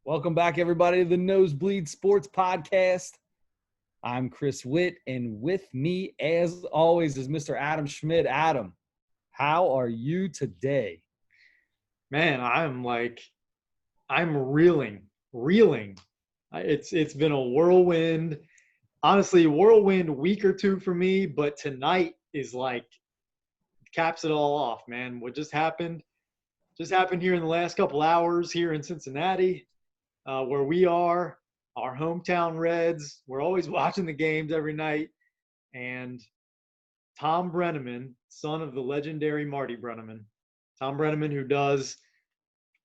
Welcome back, everybody, to the Nosebleed Sports Podcast. I'm Chris Witt, and with me, as always, is Mr. Adam Schmidt. Adam, how are you today? Man, I'm reeling. It's been a whirlwind, honestly, whirlwind week or two for me, but tonight is like caps it all off, man. What just happened here in the last couple hours here in Cincinnati, where we are, our hometown Reds. We're always watching the games every night, and Thom Brennaman, son of the legendary Marty Brennaman, Thom Brennaman, who does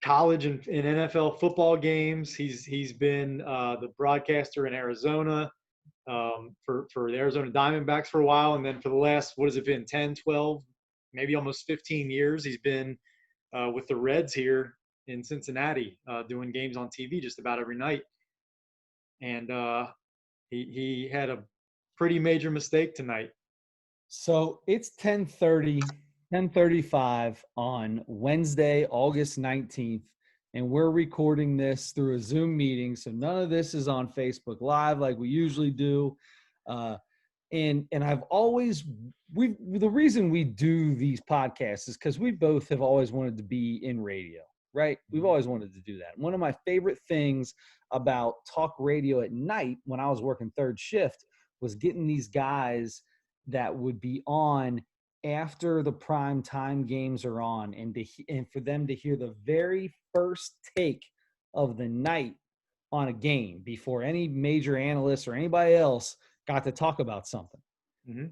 college and NFL football games. He's been the broadcaster in Arizona for the Arizona Diamondbacks for a while, and then for the last, what has it been, 10, 12, maybe almost 15 years, he's been with the Reds here in Cincinnati, doing games on TV just about every night. And he had a pretty major mistake tonight. So it's 10:35 on Wednesday, August 19th, and we're recording this through a Zoom meeting. So none of this is on Facebook Live like we usually do. And I've always the reason we do these podcasts is because we both have always wanted to be in radio, right? We've always wanted to do that. One of my favorite things about talk radio at night when I was working third shift was getting these guys that would be on after the prime time games are on, and for them to hear the very first take of the night on a game before any major analyst or anybody else got to talk about something. Mm-hmm.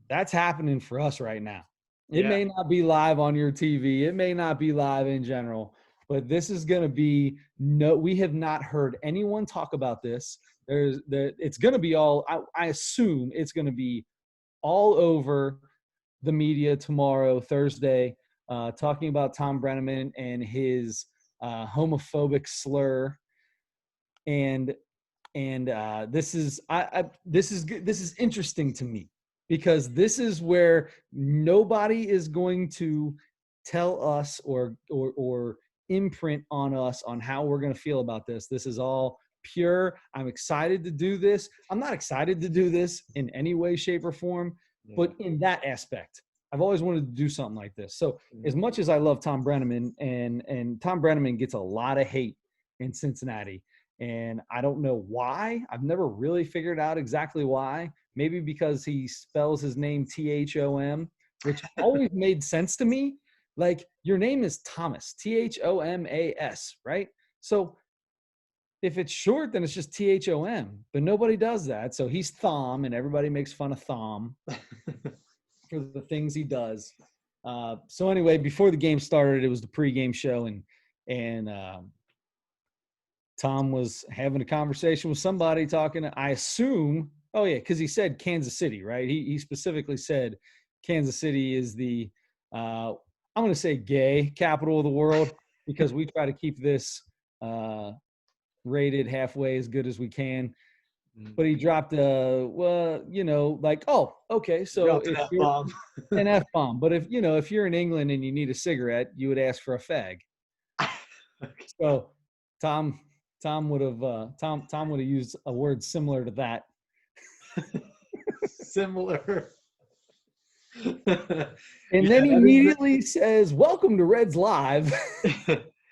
That's happening for us right now. It may not be live on your TV. It may not be live in general, but this is going to be we have not heard anyone talk about this. It's going to be all, I assume it's going to be all over the media tomorrow, Thursday, talking about Thom Brennaman and his homophobic slur. And this is interesting to me because this is where nobody is going to tell us or imprint on us on how we're going to feel about this. This is all pure. I'm excited to do this. I'm not excited to do this in any way, shape, or form, but in that aspect, I've always wanted to do something like this. So as much as I love Thom Brennaman, and Thom Brennaman gets a lot of hate in Cincinnati, and I don't know why. I've never really figured out exactly why. Maybe because he spells his name Thom, which always made sense to me. Like, your name is Thomas, Thomas, right? So if it's short, then it's just Thom, but nobody does that. So he's Thom, and everybody makes fun of Thom for the things he does. So anyway, before the game started, it was the pregame show, and Thom was having a conversation with somebody talking, I assume, because he said Kansas City, right? He specifically said Kansas City is the, I'm going to say gay capital of the world, because we try to keep this rated halfway as good as we can. But he dropped so an F-bomb. An F-bomb. But if you're in England and you need a cigarette, you would ask for a fag. Okay. So Thom would have used a word similar to that. Similar. And then he immediately says, "Welcome to Reds Live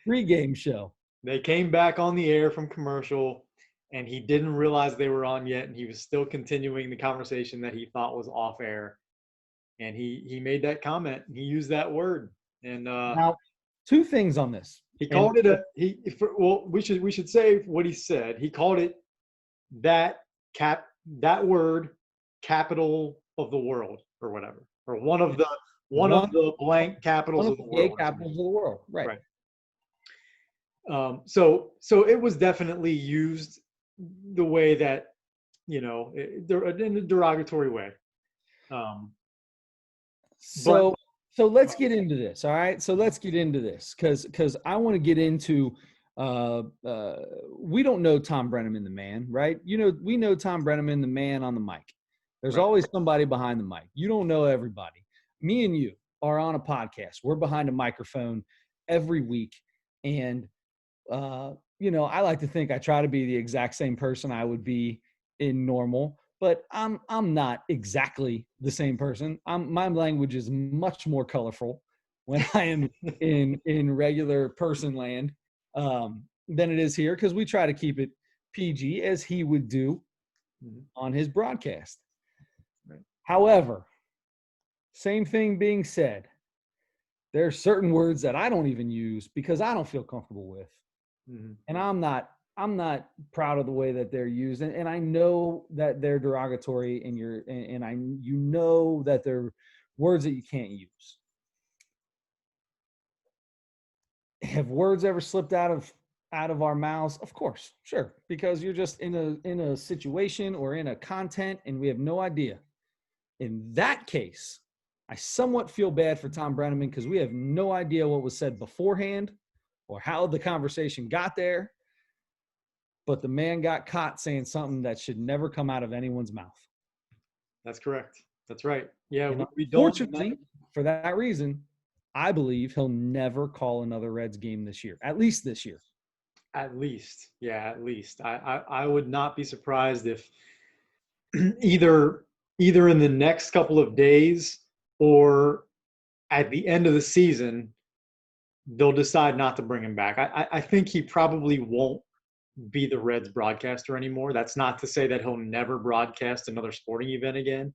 pregame show." They came back on the air from commercial, and he didn't realize they were on yet, and he was still continuing the conversation that he thought was off air. And he made that comment. He used that word. And now, two things on this. He called it we should say what he said. He called it that word, capital of the world, or whatever, or one of the blank capitals of the world. Capitals of the world, right? So it was definitely used the way that, in a derogatory way. So let's get into this. All right. So let's get into this because I want to get into, we don't know Thom Brennaman, the man, right? We know Thom Brennaman, the man on the mic. There's always somebody behind the mic. You don't know everybody. Me and you are on a podcast. We're behind a microphone every week. And I like to think I try to be the exact same person I would be in normal, but I'm not exactly the same person. My language is much more colorful when I am in regular person land than it is here, because we try to keep it PG as he would do Mhm. on his broadcast. Right. However, same thing being said, there are certain words that I don't even use because I don't feel comfortable with. Mhm. And I'm not proud of the way that they're used. And I know that they're derogatory, and that they're words that you can't use. Have words ever slipped out of our mouths? Of course, sure, because you're just in a situation or in a content and we have no idea. In that case, I somewhat feel bad for Thom Brennaman because we have no idea what was said beforehand or how the conversation got there. But the man got caught saying something that should never come out of anyone's mouth. That's correct. That's right. Yeah, And we don't. unfortunately, for that reason, I believe he'll never call another Reds game this year, at least this year. At least, yeah, at least. I would not be surprised if either either in the next couple of days or at the end of the season they'll decide not to bring him back. I think he probably won't be the Reds broadcaster anymore. That's not to say that he'll never broadcast another sporting event again.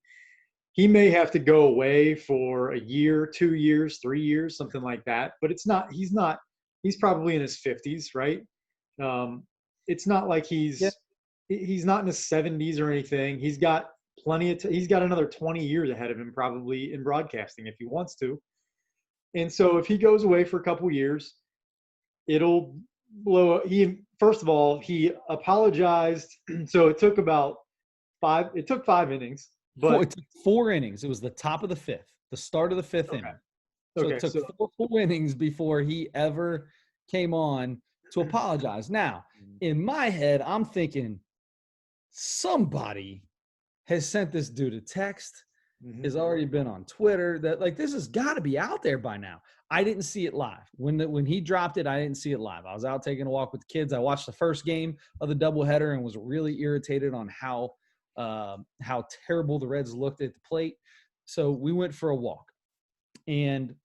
He may have to go away for a year, 2 years, 3 years, something like that. But it's not. He's not. He's probably in his 50s, right? Um, it's not like Yeah. he's not in his 70s or anything. He's got plenty of. He's got another 20 years ahead of him probably in broadcasting if he wants to. And so if he goes away for a couple years, it'll blow. He first of all he apologized. So it took about five. It took 5 innings, It but took 4 innings. It was the top of the fifth, the start of the fifth okay. inning. So it Okay, took so four full innings before he ever came on to apologize. Now, in my head, I'm thinking somebody has sent this dude a text, mhm. has already been on Twitter, that like this has got to be out there by now. I didn't see it live. When he dropped it, I didn't see it live. I was out taking a walk with the kids. I watched the first game of the doubleheader and was really irritated on how terrible the Reds looked at the plate. So we went for a walk, and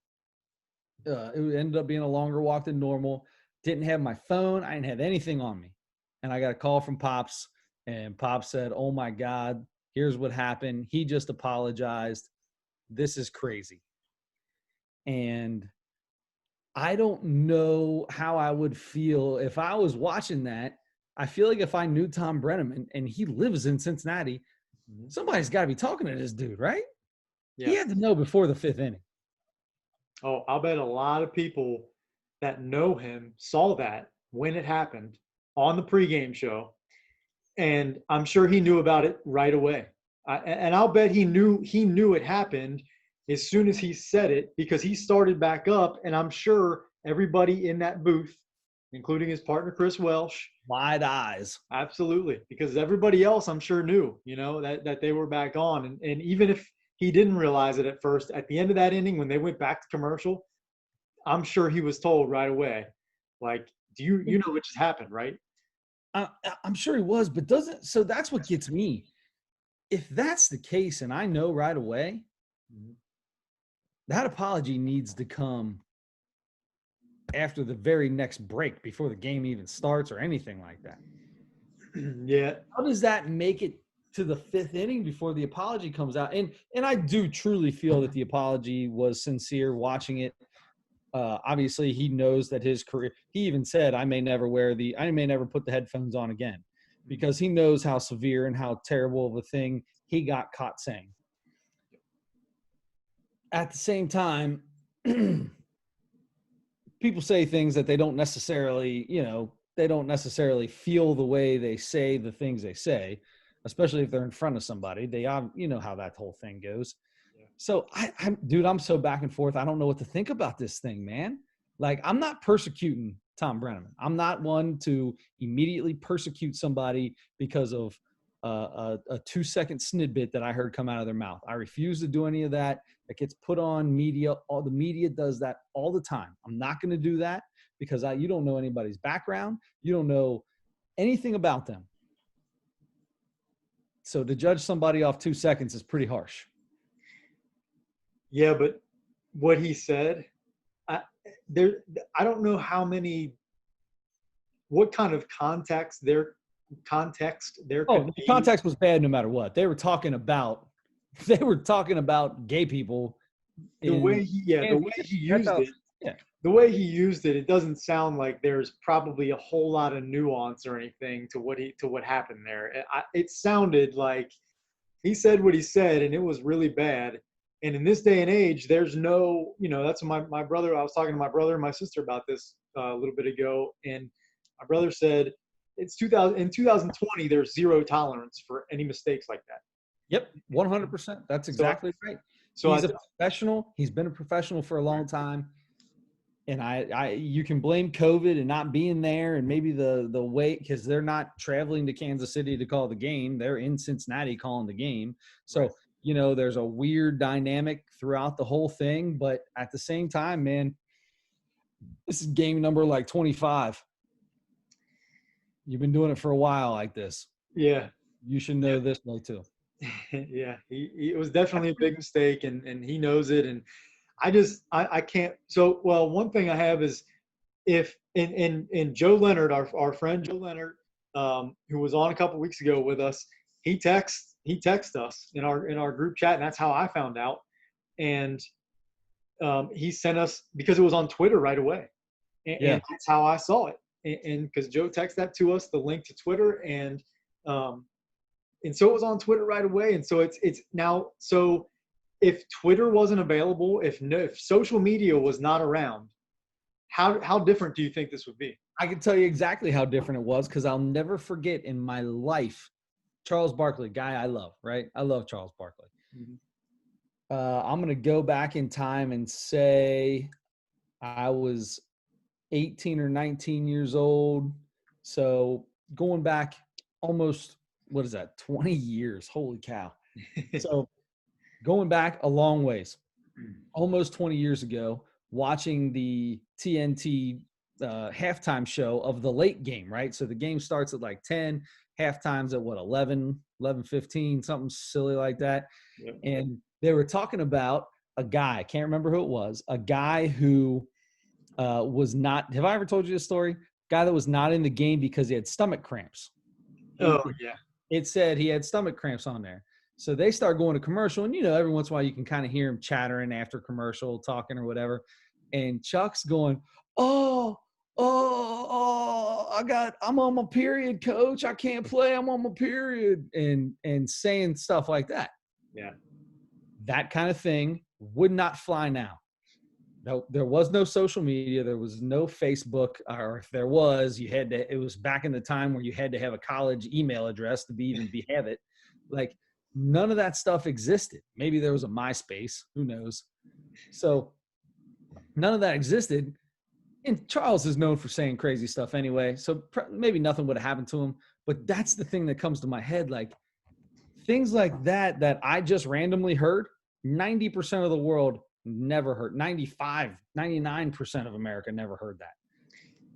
it ended up being a longer walk than normal. Didn't have my phone. I didn't have anything on me. And I got a call from Pops, and Pops said, "Oh my God, here's what happened. He just apologized. This is crazy." And I don't know how I would feel if I was watching that. I feel like if I knew Thom Brennaman and he lives in Cincinnati, Mhm. somebody's got to be talking to this dude, right? He Yeah. had to know before the fifth inning. Oh, I'll bet a lot of people that know him saw that when it happened on the pregame show, and I'm sure he knew about it right away. And I'll bet he knew it happened as soon as he said it because he started back up, and I'm sure everybody in that booth, including his partner Chris Welsh, Wide eyes. absolutely, because everybody else I'm sure knew, that they were back on, and even if he didn't realize it at first, at the end of that inning when they went back to commercial, I'm sure he was told right away, like, do you know what just happened, right? I'm sure he was, but doesn't. So that's what gets me. If that's the case, and I know right away, Mhm. that apology needs to come after the very next break before the game even starts or anything like that. Yeah. How does that make it to the fifth inning before the apology comes out? And I do truly feel that the apology was sincere watching it. Obviously, he knows that his career. He even said, I may never put the headphones on again," because he knows how severe and how terrible of a thing he got caught saying. At the same time, people say things that they don't necessarily feel the way they say the things they say, especially if they're in front of somebody. You know how that whole thing goes. Yeah. So dude, I'm so back and forth. I don't know what to think about this thing, man. Like, I'm not persecuting Thom Brennaman. I'm not one to immediately persecute somebody because of a 2-second snidbit that I heard come out of their mouth. I refuse to do any of that. That gets put on media. All the media does that all the time. I'm not going to do that because you don't know anybody's background. You don't know anything about them. So to judge somebody off 2 seconds is pretty harsh. Yeah, but what he said, I, I don't know what kind of context there Oh, could the be. context was bad no matter what. They were talking about gay people The way in Kansas he City. That's used how, it, yeah. it doesn't sound like there's probably a whole lot of nuance or anything to what happened there. It sounded like he said what he said, and it was really bad. And in this day and age, there's no, that's my brother. I was talking to my brother and my sister about this a little bit ago, and my brother said it's 2020. There's zero tolerance for any mistakes like that. Yep, 100%. That's So, exactly right. so He's a professional. He's been a professional for a long time. And you can blame COVID and not being there, and maybe the way, because they're not traveling to Kansas City to call the game. They're in Cincinnati calling the game. So, right. There's a weird dynamic throughout the whole thing. But at the same time, man, this is game number like 25. You've been doing it for a while like this. Yeah. You should know this way too. Yeah, it was definitely a big mistake, and he knows it. And I can't. So, well, one thing I have is if in Joe Leonard, our friend Joe Leonard, who was on a couple weeks ago with us, he texted us in our group chat, and that's how I found out. And he sent us, because it was on Twitter right away, and that's how I saw it. And because Joe texted that to us, the link to Twitter, and so it was on Twitter right away. And so it's now, so if Twitter wasn't available, if social media was not around, how different do you think this would be? I can tell you exactly how different it was, because I'll never forget in my life, Charles Barkley, guy I love, right? I love Charles Barkley. Mm-hmm. I'm going to go back in time and say I was 18 or 19 years old. So going back almost, 20 years. Holy cow. So going back a long ways, almost 20 years ago, watching the TNT halftime show of the late game, right? So the game starts at like 10, halftime's at 11:15, something silly like that. Yep. And they were talking about a guy, I can't remember who it was, a guy who was not, have I ever told you this story? Guy that was not in the game because he had stomach cramps. Oh, yeah. It said he had stomach cramps on there. So they start going to commercial, and every once in a while you can kind of hear him chattering after commercial, talking or whatever. And Chuck's going, I'm on my period, coach. I can't play. I'm on my period. And saying stuff like that. Yeah. That kind of thing would not fly now. No, there was no social media. There was no Facebook, or if there was, it was back in the time where you had to have a college email address to have it. Like, none of that stuff existed. Maybe there was a MySpace, who knows? So none of that existed. And Charles is known for saying crazy stuff anyway. So maybe nothing would have happened to him, but that's the thing that comes to my head. Like, things like that I just randomly heard, 90% of the world never heard. 99% of America never heard that.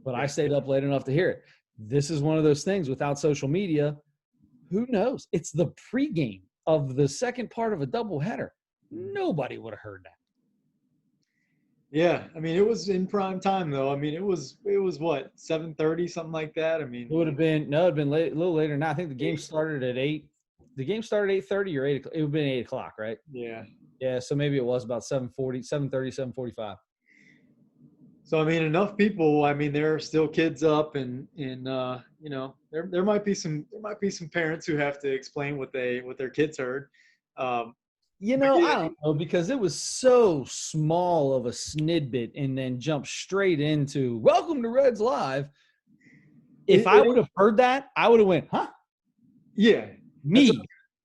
But I stayed up late enough to hear it. This is one of those things without social media. Who knows? It's the pregame of the second part of a doubleheader. Nobody would have heard that. Yeah, I mean, it was in prime time though. I mean, it was what, 7:30, something like that. I mean, It would have been late, a little later. Now I think the game started at 8. The game started at 8:30 or 8 o'clock. It would have been 8 o'clock, right? Yeah. Yeah, so maybe it was about 7:30, 7:45. So I mean, enough people. I mean, there are still kids up, and there might be some parents who have to explain what their kids heard. I Yeah. don't know, because it was so small of a snidbit and then jumped straight into welcome to Reds Live. If I would have heard that, I would have went, huh? Yeah.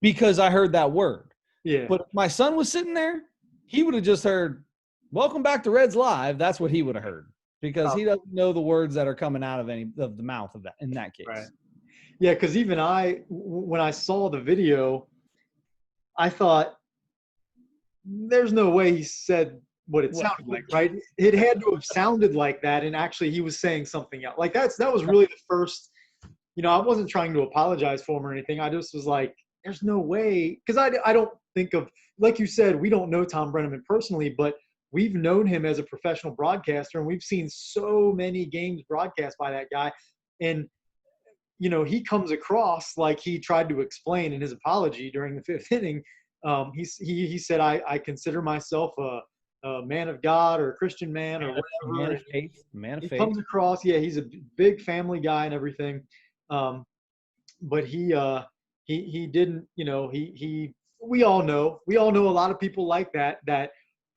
Because I heard that word. Yeah. But if my son was sitting there, he would have just heard, welcome back to Reds Live. That's what he would have heard, because he doesn't know the words that are coming out of the mouth of that in that case. Right. Yeah, because even when I saw the video, I thought, there's no way he said what it Well, sounded like, right? It had to have sounded like that, and actually he was saying something else. Like that was really the first. I wasn't trying to apologize for him or anything. I just was like, there's no way, because I don't think of, like you said, we don't know Thom Brennaman personally, but we've known him as a professional broadcaster, and we've seen so many games broadcast by that guy, and he comes across like he tried to explain in his apology during the fifth inning. He said, I consider myself a man of God or a Christian man or whatever. man of faith, man of He faith. comes across, yeah, he's a big family guy and everything. But he didn't, we all know a lot of people like that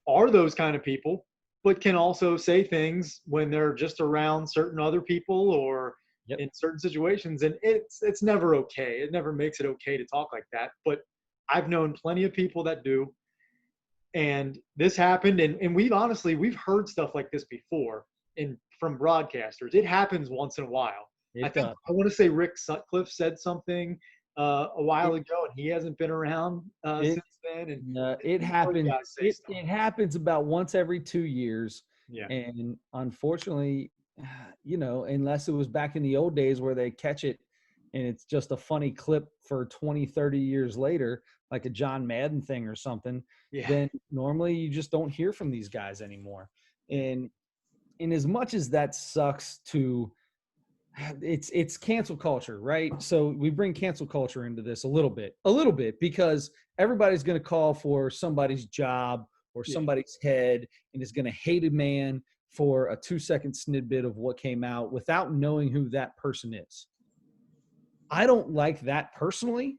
are those kind of people, but can also say things when they're just around certain other people or Yep. in certain situations, and it's never okay. It never makes it okay to talk like that. But I've known plenty of people that do, and this happened, and we've heard stuff like this before from broadcasters. It happens once in a while. It does. I want to say Rick Sutcliffe said something a while It, ago, and he hasn't been around it, since then. And it happens. It happens about once every 2 years. Yeah. And unfortunately, unless it was back in the old days where they catch it and it's just a funny clip for 20, 30 years later, like a John Madden thing or something, Yeah. then normally you just don't hear from these guys anymore. And in as much as that sucks to, it's cancel culture, right? So we bring cancel culture into this a little bit because everybody's going to call for somebody's job or somebody's head and is going to hate a man for a 2-second snippet of what came out without knowing who that person is. I don't like that personally.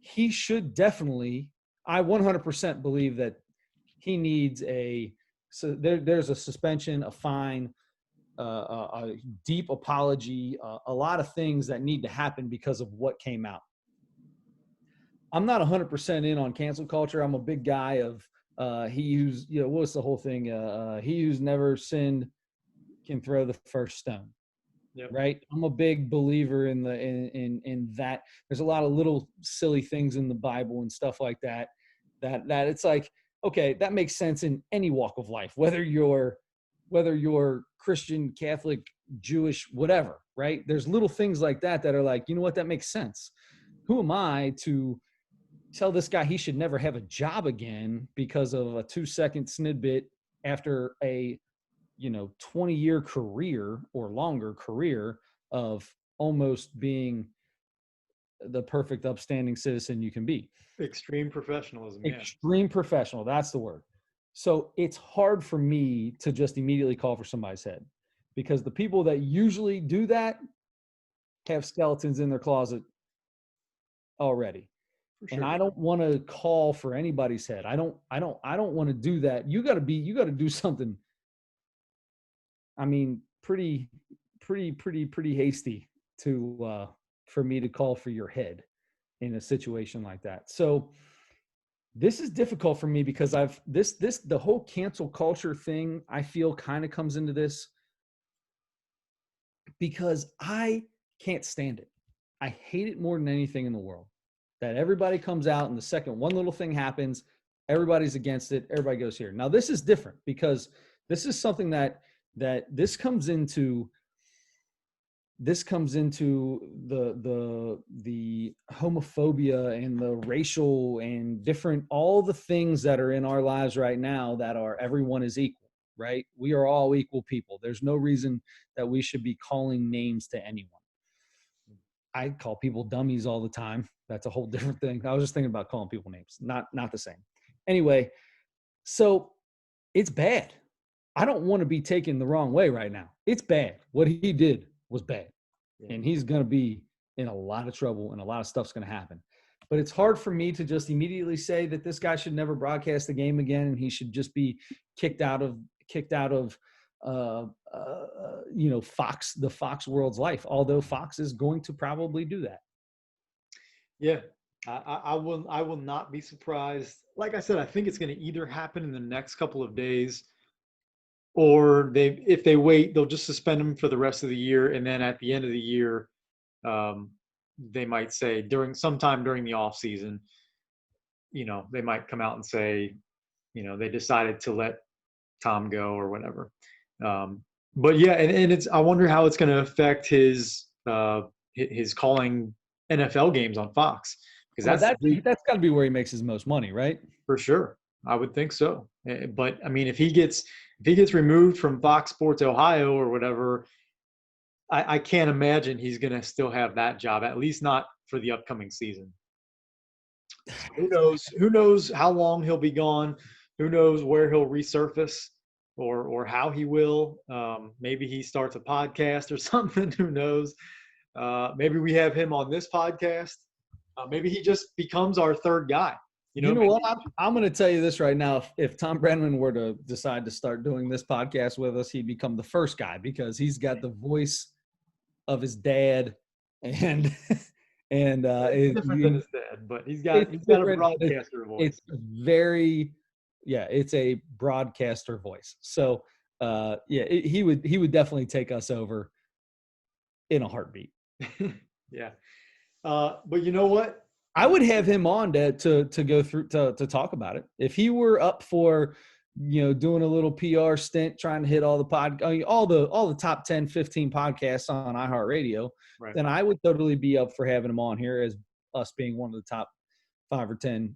He should definitely, I 100% believe that he needs there's a suspension, a fine, a deep apology, a lot of things that need to happen because of what came out. I'm not 100% in on cancel culture. I'm a big guy of he who's, what's the whole thing? He who's never sinned can throw the first stone. Yep. Right. I'm a big believer in that. There's a lot of little silly things in the Bible and stuff like that it's like, okay, that makes sense in any walk of life, whether you're Christian, Catholic, Jewish, whatever, right? There's little things like that are like, you know what, that makes sense. Who am I to tell this guy he should never have a job again because of a 2-second snippet after a 20-year career or longer career of almost being the perfect upstanding citizen you can be. Extreme professionalism. Extreme professional. That's the word. So it's hard for me to just immediately call for somebody's head because the people that usually do that have skeletons in their closet already. Sure. And I don't want to call for anybody's head. I don't want to do that. You got to do something. I mean, pretty hasty for me to call for your head in a situation like that. So this is difficult for me because the whole cancel culture thing, I feel kind of comes into this because I can't stand it. I hate it more than anything in the world that everybody comes out and the second one little thing happens, everybody's against it. Everybody goes here. Now this is different because this is something that this comes into the homophobia and the racial and different, all the things that are in our lives right now that are everyone is equal, right? We are all equal people. There's no reason that we should be calling names to anyone. I call people dummies all the time. That's a whole different thing. I was just thinking about calling people names, not the same. Anyway, so it's bad. I don't want to be taken the wrong way right now. It's bad. What he did was bad. And he's going to be in a lot of trouble and a lot of stuff's going to happen. But it's hard for me to just immediately say that this guy should never broadcast the game again and he should just be kicked out of Fox, the Fox world's life, although Fox is going to probably do that. Yeah. I will not be surprised. Like I said, I think it's going to either happen in the next couple of days, or if they wait, they'll just suspend him for the rest of the year, and then at the end of the year, they might say sometime during the off season, they might come out and say, they decided to let Tom go or whatever. But yeah, and it's I wonder how it's going to affect his calling NFL games on Fox because Well, that's the that's got to be where he makes his most money, right? for sure. I would think so. But I mean, if he gets removed from Fox Sports Ohio or whatever, I can't imagine he's going to still have that job. At least not for the upcoming season. So who knows? Who knows how long he'll be gone? Who knows where he'll resurface or how he will? Maybe he starts a podcast or something. Who knows? Maybe we have him on this podcast. Maybe he just becomes our third guy. You know what? I'm going to tell you this right now. If Thom Brennaman were to decide to start doing this podcast with us, he'd become the first guy because he's got the voice of his dad, and it's different than his dad, but he's got a broadcaster voice. It's it's a broadcaster voice. So he would definitely take us over in a heartbeat. Yeah, but you know what? I would have him on to go through to talk about it. If he were up for, doing a little PR stint, trying to hit all the top 10, 15 podcasts on iHeartRadio, right, then I would totally be up for having him on here as us being one of the top 5 or 10,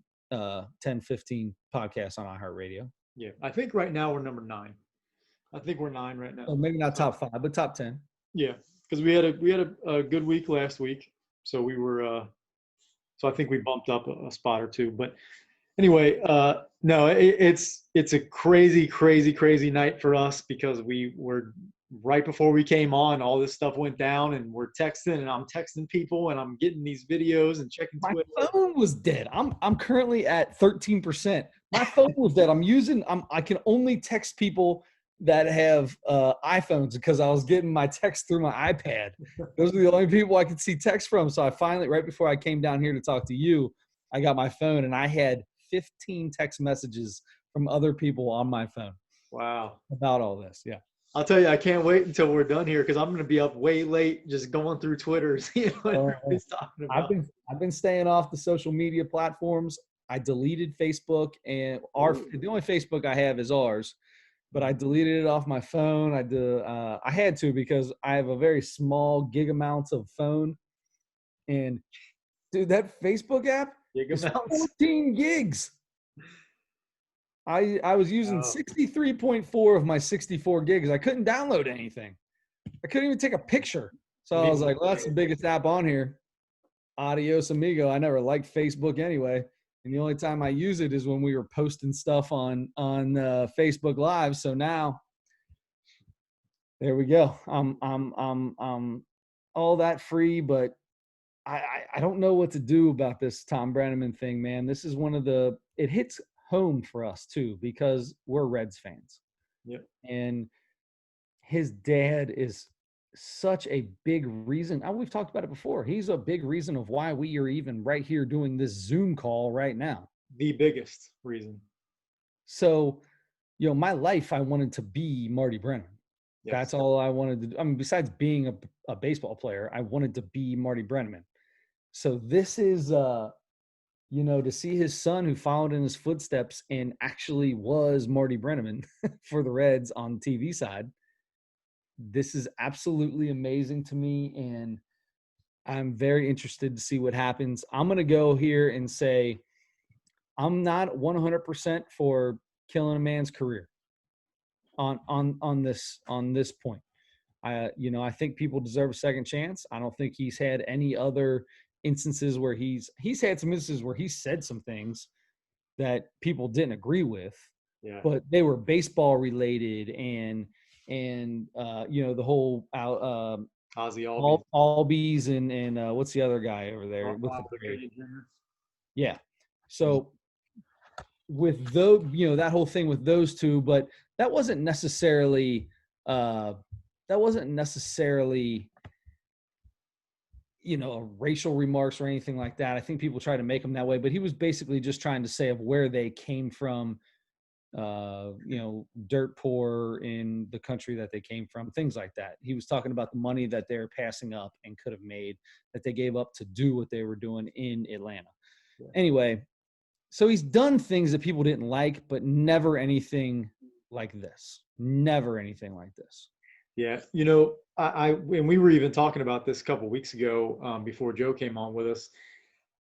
15 podcasts on iHeartRadio. Yeah. I think right now we're number 9. I think we're 9 right now. Oh, maybe not top 5, but top 10. Yeah. Because we had a good week last week. So we were, so I think we bumped up a spot or two. But anyway, no, it's a crazy, crazy, crazy night for us because we were right before we came on, all this stuff went down and we're texting and I'm texting people and I'm getting these videos and checking Twitter. My phone was dead. I'm currently at 13%. My phone was dead. I can only text people that have iPhones because I was getting my text through my iPad. Those are the only people I could see text from. So I finally, right before I came down here to talk to you, I got my phone and I had 15 text messages from other people on my phone. Wow. About all this. Yeah. I'll tell you, I can't wait until we're done here because I'm going to be up way late just going through Twitter, seeing what everybody's talking about. I've been staying off the social media platforms. I deleted Facebook and the only Facebook I have is ours. But I deleted it off my phone. I had to because I have a very small gig amount of phone. And, dude, that Facebook app is 14 gigs. I was using 63.4 of my 64 gigs. I couldn't download anything. I couldn't even take a picture. So I was like, well, that's the biggest app on here. Adios, amigo. I never liked Facebook anyway. And the only time I use it is when we were posting stuff on Facebook Live. So now, there we go. I'm all that free, but I don't know what to do about this Thom Brennaman thing, man. This is it hits home for us too because we're Reds fans. Yep. And his dad is such a big reason. We've talked about it before. He's a big reason of why we are even right here doing this Zoom call right now. The biggest reason. So, my life, I wanted to be Marty Brennaman. Yes. That's all I wanted to do. I mean, besides being a baseball player, I wanted to be Marty Brennaman. So this is, to see his son who followed in his footsteps and actually was Marty Brennaman for the Reds on the TV side. This is absolutely amazing to me, and I'm very interested to see what happens. I'm going to go here and say I'm not 100% for killing a man's career on this point. I think people deserve a second chance. I don't think he's had any other instances where he's had some instances where he said some things that people didn't agree with, but they were baseball related and the whole Ozzie Albies and what's the other guy over there with the parade? Yeah. So with that whole thing with those two, but that wasn't necessarily racial remarks or anything like that. I think people try to make them that way, but he was basically just trying to say of where they came from, dirt poor in the country that they came from, things like that. He was talking about the money that they're passing up and could have made that they gave up to do what they were doing in Atlanta. Yeah. Anyway, so he's done things that people didn't like, but never anything like this. Never anything like this. Yeah, when we were even talking about this a couple weeks ago, before Joe came on with us,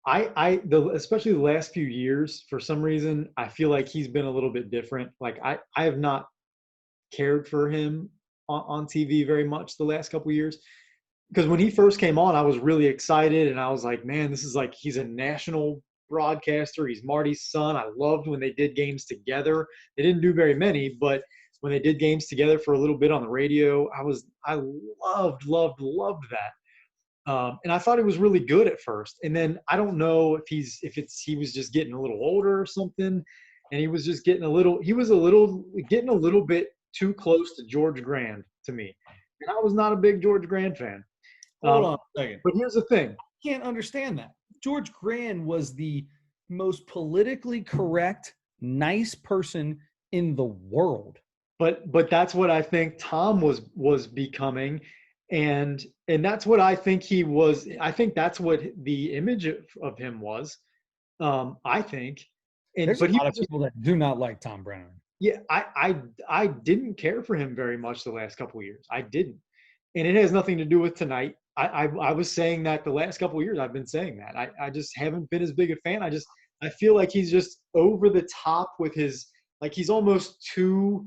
especially the last few years, for some reason, I feel like he's been a little bit different. Like I have not cared for him on TV very much the last couple years, because when he first came on, I was really excited and I was like, man, this is like, he's a national broadcaster. He's Marty's son. I loved when they did games together. They didn't do very many, but when they did games together for a little bit on the radio, I loved that. And I thought he was really good at first. And then I don't know if he was just getting a little older or something, and he was just getting getting a little bit too close to George Grand to me. And I was not a big George Grand fan. Hold on a second. But here's the thing. Can't understand that. George Grand was the most politically correct, nice person in the world. But that's what I think Thom was becoming, and that's what I think he was. I think that's what the image of him was. I think. There's a lot of people that do not like Thom Brennaman. Yeah, I didn't care for him very much the last couple of years. I didn't, and it has nothing to do with tonight. I was saying that the last couple of years. I've been saying that. I just haven't been as big a fan. I feel like he's just over the top with his, like, he's almost too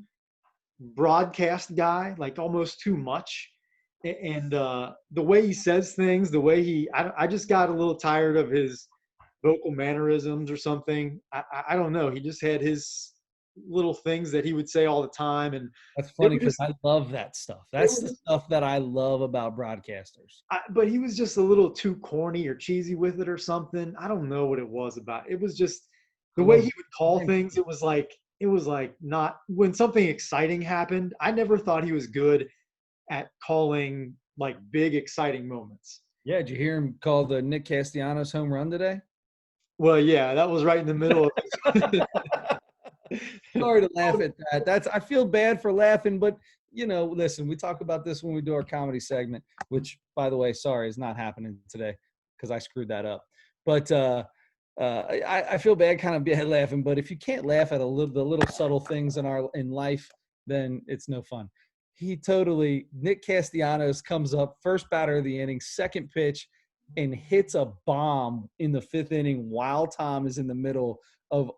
broadcast guy, like almost too much. And the way he says things, I just got a little tired of his vocal mannerisms or something. I don't know. He just had his little things that he would say all the time. And that's funny because I love that stuff. That's the stuff that I love about broadcasters. But he was just a little too corny or cheesy with it or something. I don't know what it was about. It was just the way he would call things. It was like not when something exciting happened. I never thought he was good at calling like big exciting moments. Yeah, did you hear him call the Nick Castellanos home run today? Well, yeah, that was right in the middle of it. Sorry to laugh at that. I feel bad for laughing, but listen, we talk about this when we do our comedy segment, which, by the way, sorry, is not happening today because I screwed that up. But I feel bad kind of laughing, but if you can't laugh at the little subtle things in life, then it's no fun. Nick Castellanos comes up, first batter of the inning, second pitch, and hits a bomb in the fifth inning while Thom is in the middle of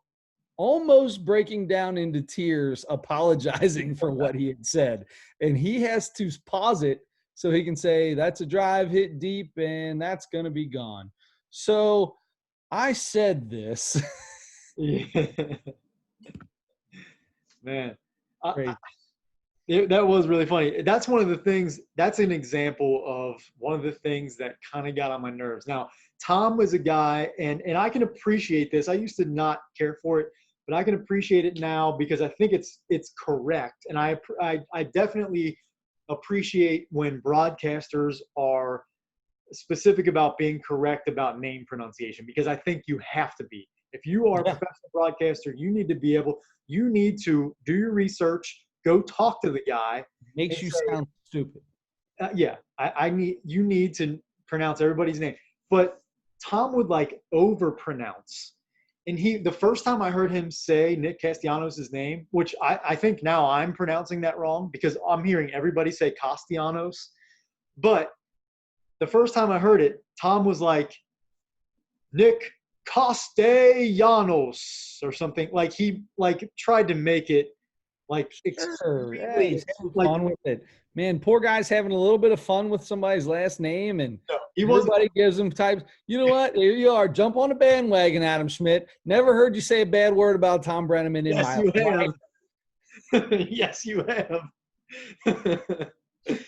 almost breaking down into tears, apologizing for what he had said. And he has to pause it so he can say, that's a drive hit deep and that's going to be gone. So I said this. Yeah. Man, that was really funny. That's one of the things, that's an example of one of the things that kind of got on my nerves. Now, Thom was a guy, and I can appreciate this. I used to not care for it, but I can appreciate it now because I think it's correct. And I definitely appreciate when broadcasters are specific about being correct about name pronunciation, because I think you have to be. If you are a professional broadcaster, you need to do your research, go talk to the guy. Makes you sound stupid. You need to pronounce everybody's name. But Thom would like overpronounce. And the first time I heard him say Nick Castellanos' name, which I think now I'm pronouncing that wrong because I'm hearing everybody say Castellanos. But the first time I heard it, Thom was like, Nick Castellanos or something. Like he tried to make it like extremely, he's having fun with it. Man, poor guy's having a little bit of fun with somebody's last name, and everybody gives him types. You know what? Here you are. Jump on the bandwagon, Adam Schmidt. Never heard you say a bad word about Thom Brennaman in my life. Yes, you have.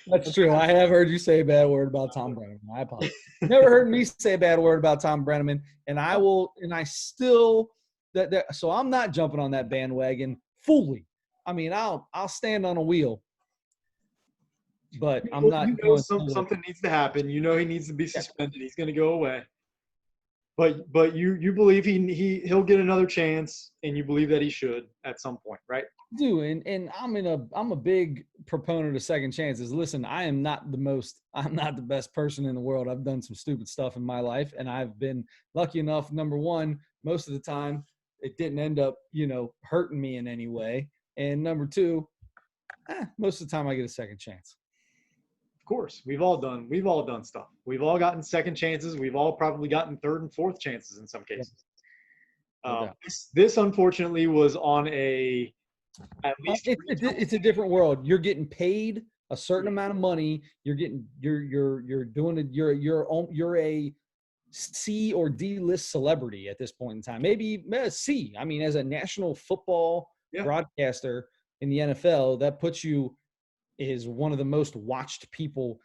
That's true. I have heard you say a bad word about Thom Brennaman. I apologize. Never heard me say a bad word about Thom Brennaman, and I will. And I still so I'm not jumping on that bandwagon fully. I mean, I'll stand on a wheel. But I'm not. Something needs to happen. He needs to be suspended. He's going to go away. But you believe he'll get another chance, and you believe that he should at some point, right? I do, and I'm a big proponent of second chances. Listen, I'm not the best person in the world. I've done some stupid stuff in my life, and I've been lucky enough. Number one, most of the time, it didn't end up hurting me in any way. And number two, most of the time I get a second chance. Of course, we've all done stuff. We've all gotten second chances. We've all probably gotten third and fourth chances in some Yep, cases. no doubt. This unfortunately was on at least It's a different world. You're getting paid a certain amount of money. You're doing it. You're a C or D list celebrity at this point in time. Maybe C. I mean, as a national football broadcaster in the NFL, that puts you as one of the most watched people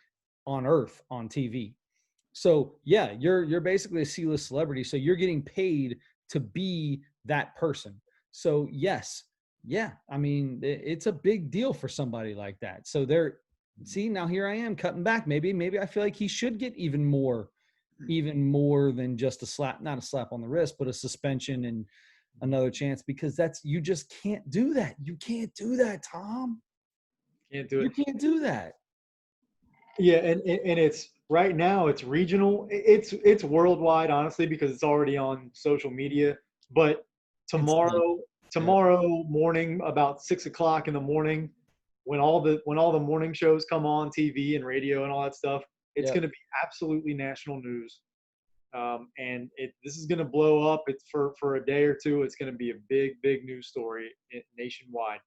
on earth on TV. So yeah, you're basically a C-list celebrity. So you're getting paid to be that person. So yes, yeah, I mean, it's a big deal for somebody like that. So now here I am cutting back. Maybe I feel like he should get even more than just a slap, not a slap on the wrist, but a suspension and another chance, because you just can't do that. You can't do that, Tom. Can't do it. You can't do that. Yeah, and it's right now it's regional. It's worldwide, honestly, because it's already on social media. But tomorrow morning, about 6 o'clock in the morning, when all the morning shows come on TV and radio and all that stuff, it's going to be absolutely national news. And this is going to blow up. It's for a day or two. It's going to be a big news story nationwide.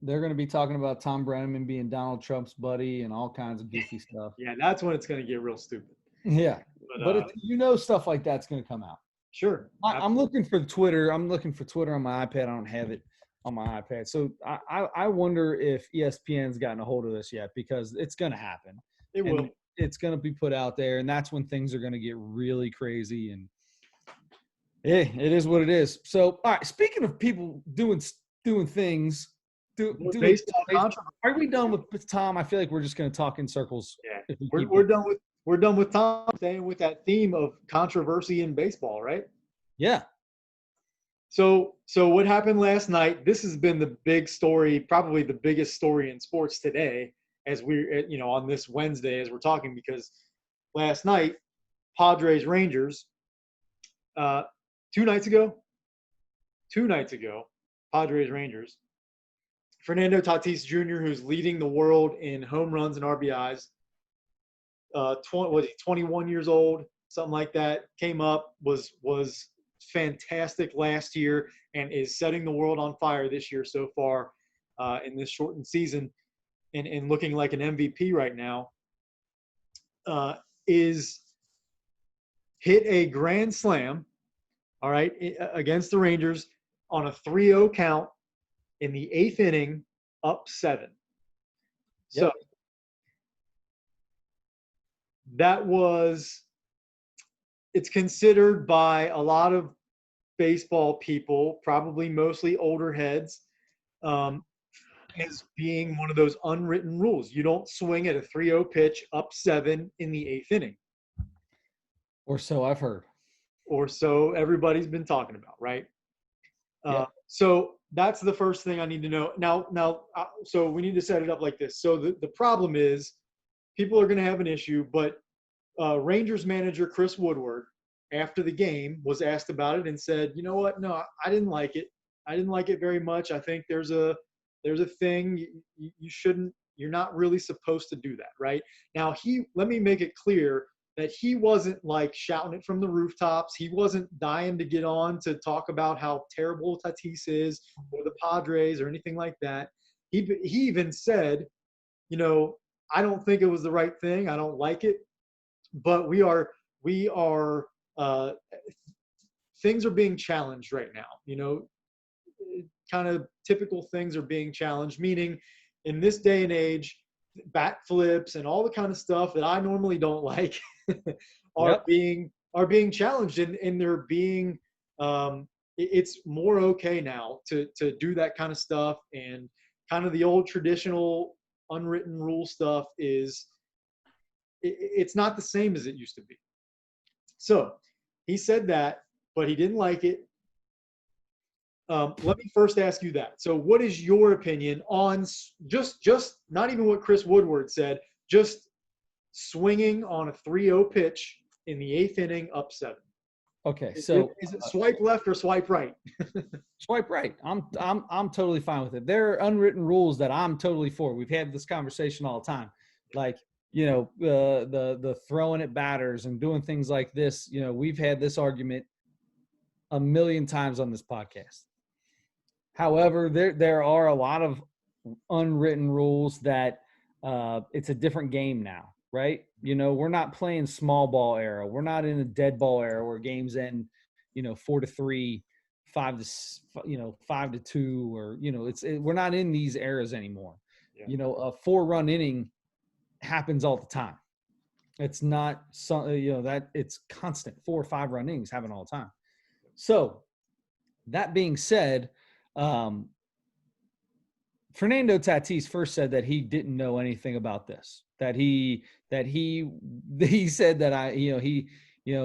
They're going to be talking about Thom Brennaman being Donald Trump's buddy and all kinds of goofy stuff. Yeah, that's when it's going to get real stupid. Yeah, but stuff like that's going to come out. Sure. I'm looking for Twitter. I'm looking for Twitter on my iPad. I don't have it on my iPad. So I wonder if ESPN's gotten a hold of this yet, because it's going to happen. It will. It's going to be put out there, and that's when things are going to get really crazy. And it is what it is. So, all right, speaking of people doing things, are we done with Tom? I feel like we're just going to talk in circles. Yeah, we're done with Tom, staying with that theme of controversy in baseball, right? Yeah. So what happened last night? This has been the big story, probably the biggest story in sports today, as we're on this Wednesday as we're talking, because last night, Padres Rangers, 2 nights ago, Padres Rangers. Fernando Tatis Jr., who's leading the world in home runs and RBIs, 21 years old, something like that, came up, was fantastic last year, and is setting the world on fire this year so far in this shortened season, and looking like an MVP right now, is hit a grand slam, all right, against the Rangers on a 3-0 count in the 8th inning, up 7. Yep. So it's considered by a lot of baseball people, probably mostly older heads, as being one of those unwritten rules. You don't swing at a 3-0 pitch up 7 in the 8th inning. Or so I've heard. Or so everybody's been talking about, right? Yep. So that's the first thing I need to know. Now, so we need to set it up like this. So the problem is people are going to have an issue, but Rangers manager Chris Woodward, after the game, was asked about it and said, you know what? No, I didn't like it. I didn't like it very much. I think there's a thing you're not really supposed to do that, right? Now, let me make it clear that he wasn't like shouting it from the rooftops. He wasn't dying to get on to talk about how terrible Tatis is or the Padres or anything like that. He even said, I don't think it was the right thing. I don't like it, but we are things are being challenged right now. Kind of typical things are being challenged, meaning in this day and age, bat flips and all the kind of stuff that I normally don't like are being challenged, and they're being it's more okay now to do that kind of stuff, and kind of the old traditional unwritten rule stuff it's not the same as it used to be. So he said that, but he didn't like it. Let me first ask you that. So what is your opinion on just not even what Chris Woodward said, just swinging on a 3-0 pitch in the 8th inning up 7? Okay, Is so it swipe left or swipe right? swipe right. I'm totally fine with it. There are unwritten rules that I'm totally for. We've had this conversation all the time, like the throwing at batters and doing things like this. We've had this argument a million times on this podcast. However, there are a lot of unwritten rules that it's a different game now, right? We're not playing small ball era. We're not in a dead ball era where games end, 4-3, 5-2, or we're not in these eras anymore. Yeah. A 4-run inning happens all the time. It's not that it's constant 4 or 5 run innings happen all the time. So that being said, Fernando Tatis first said that he didn't know anything about this. He said that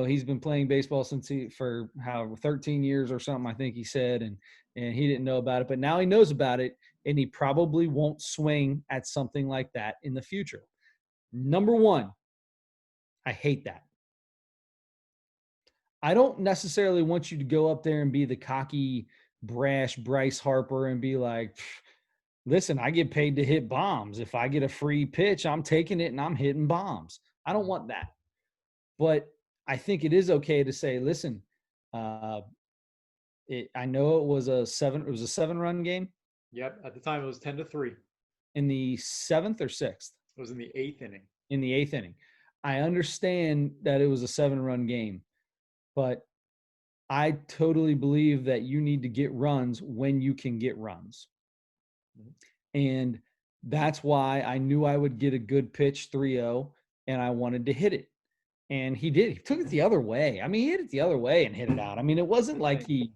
he's been playing baseball for 13 years or something, I think he said, and he didn't know about it, but now he knows about it, and he probably won't swing at something like that in the future. Number one, I hate that. I don't necessarily want you to go up there and be the cocky, brash Bryce Harper and be like, listen, I get paid to hit bombs. If I get a free pitch, I'm taking it and I'm hitting bombs. I don't want that. But I think it is okay to say, listen, I know it was a 7-run game. Yep. At the time, it was 10-3. In the 7th or 6th? It was in the 8th inning. In the 8th inning. I understand that it was a 7-run game, but I totally believe that you need to get runs when you can get runs. And that's why I knew I would get a good pitch 3-0, and I wanted to hit it. And he did. He took it the other way. I mean, he hit it the other way and hit it out. I mean, it wasn't like he,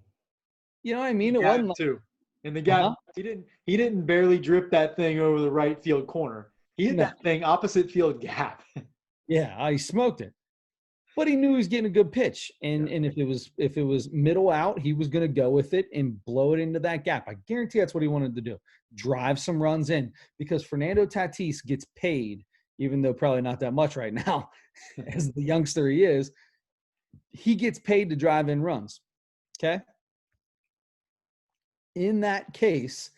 you know what I mean? It wasn't like, too. In the gap, he didn't barely drip that thing over the right field corner. He hit that thing opposite field gap. Yeah, he smoked it. But he knew he was getting a good pitch. And if it was middle out, he was going to go with it and blow it into that gap. I guarantee that's what he wanted to do. Drive some runs in, because Fernando Tatis gets paid, even though probably not that much right now, as the youngster he is. He gets paid to drive in runs. Okay. In that case,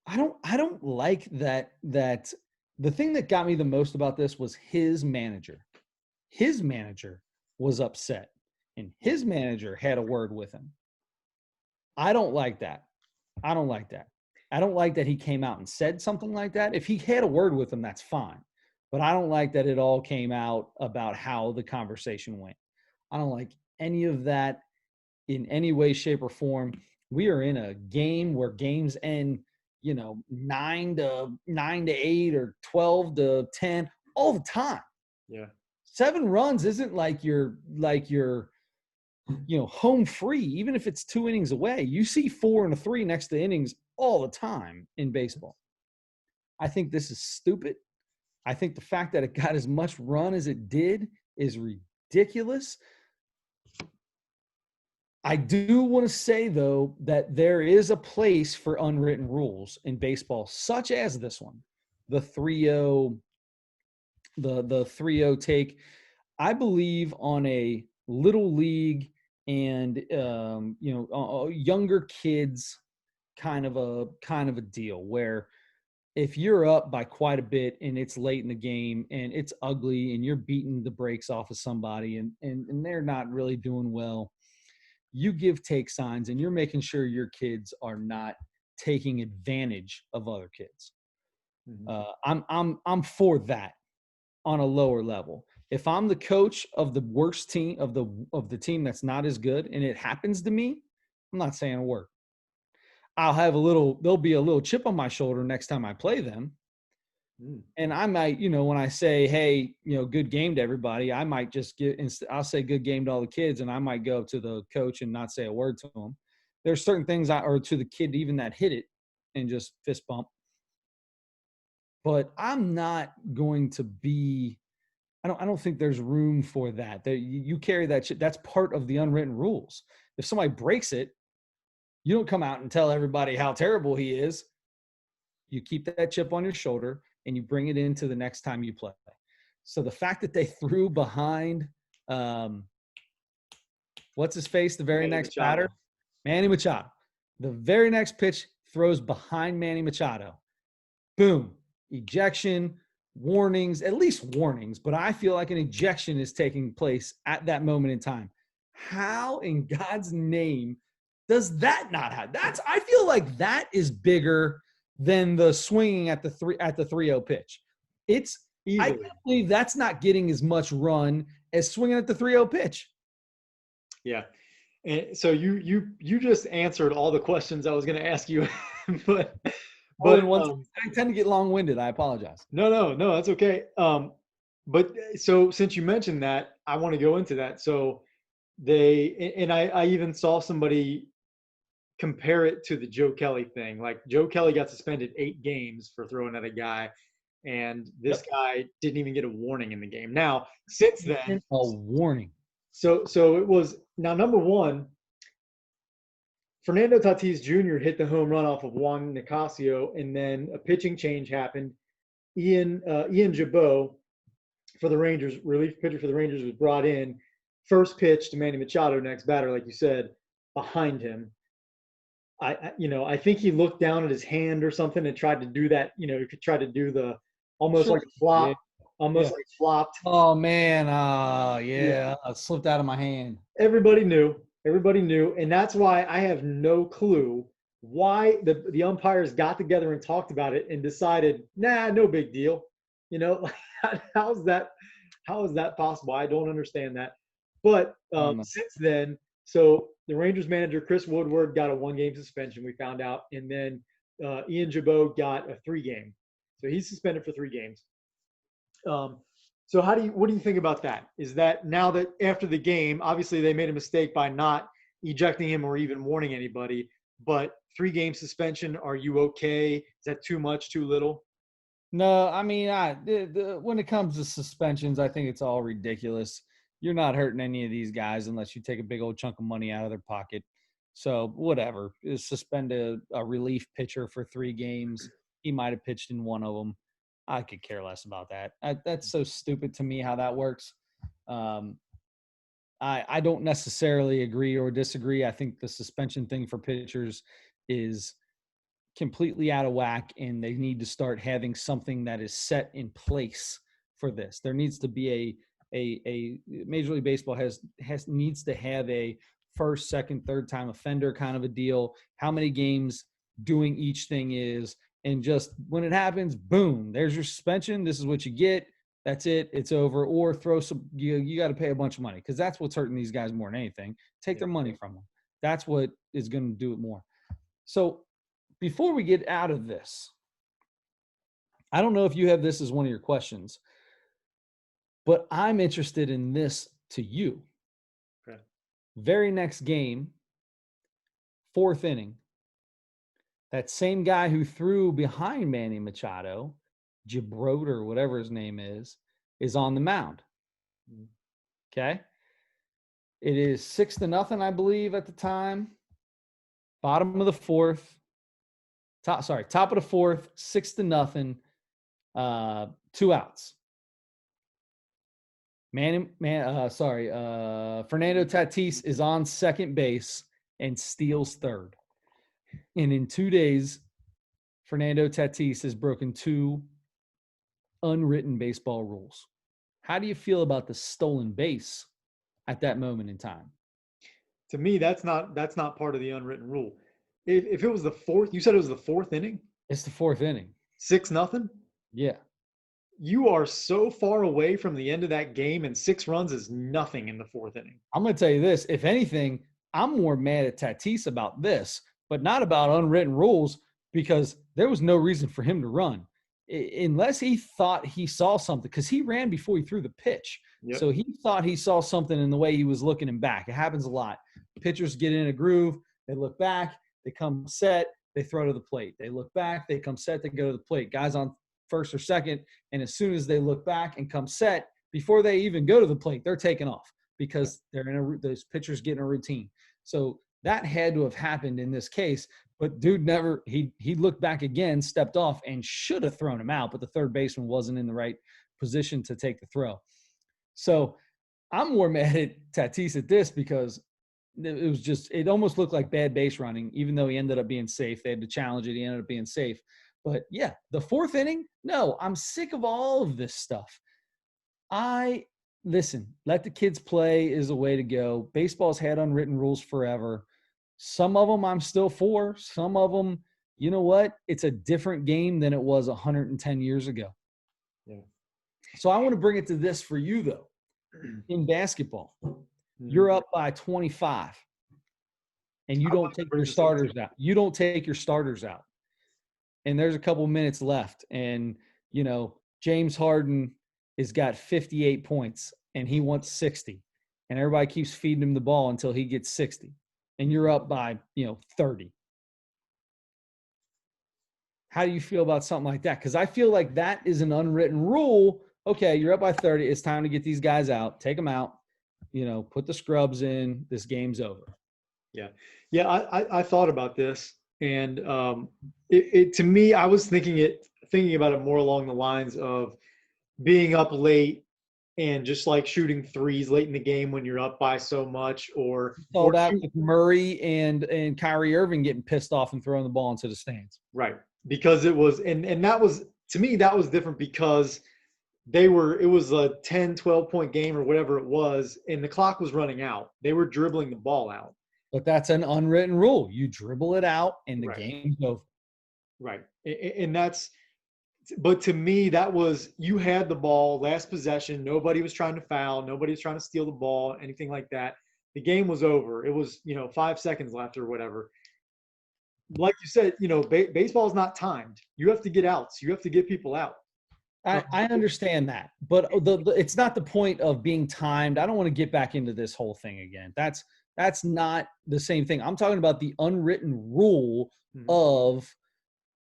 I don't like that the thing that got me the most about this was his manager. His manager was upset, and his manager had a word with him. I don't like that. I don't like that he came out and said something like that. If he had a word with him, that's fine. But I don't like that it all came out about how the conversation went. I don't like any of that in any way, shape, or form. We are in a game where games end, 9-8 or 12-10 all the time. Yeah. 7 runs isn't like you're home free. Even if it's 2 innings away, you see 4 and a 3 next to innings all the time in baseball. I think this is stupid. I think the fact that it got as much run as it did is ridiculous. I do want to say, though, that there is a place for unwritten rules in baseball, such as this one, the 3-0, the 3-0 take. I believe on a little league and younger kids kind of a deal where if you're up by quite a bit and it's late in the game and it's ugly and you're beating the brakes off of somebody and they're not really doing well, you give take signs and you're making sure your kids are not taking advantage of other kids. I'm for that on a lower level. If I'm the coach of the worst team of the team that's not as good and it happens to me, I'm not saying a word. There'll be a little chip on my shoulder next time I play them. And I might, when I say, hey, good game to everybody, I might just I'll say good game to all the kids, and I might go up to the coach and not say a word to him. There's certain things or to the kid even that hit it and just fist bump. But I'm not going to be, I don't think there's room for that. You carry that shit. That's part of the unwritten rules. If somebody breaks it, you don't come out and tell everybody how terrible he is. You keep that chip on your shoulder and you bring it into the next time you play. So the fact that they threw behind, what's his face, the very Manny next batter? Machado. Manny Machado. The very next pitch throws behind Manny Machado. Boom. Ejection, warnings, at least warnings, but I feel like an ejection is taking place at that moment in time. How in God's name does that not happen? I feel like that is bigger than the swinging at the 3-0 pitch. I Easily. can't believe that's not getting as much run as swinging at the 3-0 pitch. Yeah. And so you just answered all the questions I was going to ask you, but Oh, but and once I tend to get long-winded, I apologize. no, that's okay. But so since you mentioned that, I want to go into that. So I even saw somebody compare it to the Joe Kelly thing. Like Joe Kelly got suspended 8 games for throwing at a guy, and this Yep. guy didn't even get a warning in the game. Now, since then, A warning. so it was now number one. Fernando Tatis Jr. hit the home run off of Juan Nicasio, and then a pitching change happened. Ian Jabot for the Rangers, relief pitcher for the Rangers, was brought in. First pitch to Manny Machado, next batter, like you said, behind him. I think he looked down at his hand or something and tried to do that. He could try to do the almost Sure. like a flop, Yeah. almost Yeah. like flopped. Oh man, Yeah, yeah, it slipped out of my hand. everybody knew. Everybody knew, and that's why I have no clue why the umpires got together and talked about it and decided, nah, no big deal. How's that? How is that possible? I don't understand that. But I don't know. since then, so the Rangers manager Chris Woodward got a 1-game suspension. We found out, and then Ian Jabot got a 3-game. So he's suspended for 3 games. Um, so what do you think about that? Is that now that after the game, obviously they made a mistake by not ejecting him or even warning anybody, but 3-game suspension, are you okay? Is that too much, too little? No, I mean, when it comes to suspensions, I think it's all ridiculous. You're not hurting any of these guys unless you take a big old chunk of money out of their pocket. So whatever, suspend a relief pitcher for 3 games. He might have pitched in one of them. I could care less about that. That's so stupid to me how that works. Um, I don't necessarily agree or disagree. I think the suspension thing for pitchers is completely out of whack, and they need to start having something that is set in place for this. There needs to be a Major League Baseball needs to have a first, second, third time offender kind of a deal. How many games doing each thing is, and just when it happens, boom, there's your suspension. This is what you get. That's it. It's over. Or throw some. You got to pay a bunch of money because that's what's hurting these guys more than anything. Take their money from them. That's what is going to do it more. So before we get out of this, I don't know if you have this as one of your questions, but I'm interested in this to you. Okay. Very next game, 4th inning, that same guy who threw behind Manny Machado, Gibrot or whatever his name is on the mound. Okay. It is 6-0, I believe, at the time. Bottom of the 4th. Top of the 4th, 6-0. 2 outs. Fernando Tatis is on second base and steals third. And in 2 days, Fernando Tatis has broken 2 unwritten baseball rules. How do you feel about the stolen base at that moment in time? To me, that's not part of the unwritten rule. If it was the fourth, you said it was the 4th inning, It's the 4th inning. 6-0. Yeah. You are so far away from the end of that game, and 6 runs is nothing in the 4th inning. I'm going to tell you this. If anything, I'm more mad at Tatis about this, but not about unwritten rules, because there was no reason for him to run unless he thought he saw something, because he ran before he threw the pitch. Yep. So he thought he saw something in the way he was looking him back. It happens a lot. Pitchers get in a groove. They look back. They come set. They throw to the plate. They look back. They come set. They go to the plate. Guys on first or second, and as soon as they look back and come set, before they even go to the plate, they're taking off because they're in those pitchers get in a routine. So that had to have happened in this case, but dude never, he looked back again, stepped off, and should have thrown him out, but the third baseman wasn't in the right position to take the throw. So I'm more mad at Tatis at this because it was just, it almost looked like bad base running, even though he ended up being safe. They had to challenge it. He ended up being safe. But yeah, the fourth inning, no, I'm sick of all of this stuff. Listen, let the kids play is the way to go. Baseball's had unwritten rules forever. Some of them I'm still for. Some of them, you know what? It's a different game than it was 110 years ago. Yeah. So I want to bring it to this for you, though. In basketball, you're up by 25, and you don't take your starters out. You don't take your starters out. And there's a couple minutes left, and, you know, James Harden has got 58 points, and he wants 60. And everybody keeps feeding him the ball until he gets 60. And you're up by, 30. How do you feel about something like that? Because I feel like that is an unwritten rule. Okay, you're up by 30. It's time to get these guys out. Take them out. Put the scrubs in. This game's over. Yeah. Yeah, I thought about this, and to me, I was thinking about it more along the lines of being up late and just like shooting threes late in the game when you're up by so much, or that with Murray and Kyrie Irving getting pissed off and throwing the ball into the stands. Right. Because it was, and that was, to me, that was different because it was a 10, 12 point game or whatever it was, and the clock was running out. They were dribbling the ball out. But that's an unwritten rule. You dribble it out and the game's over. Right. And but to me, that was, you had the ball, last possession. Nobody was trying to foul. Nobody was trying to steal the ball, anything like that. The game was over. It was, 5 seconds left or whatever. Like you said, baseball is not timed. You have to get outs. You have to get people out. I understand that, but it's not the point of being timed. I don't want to get back into this whole thing again. That's not the same thing. I'm talking about the unwritten rule of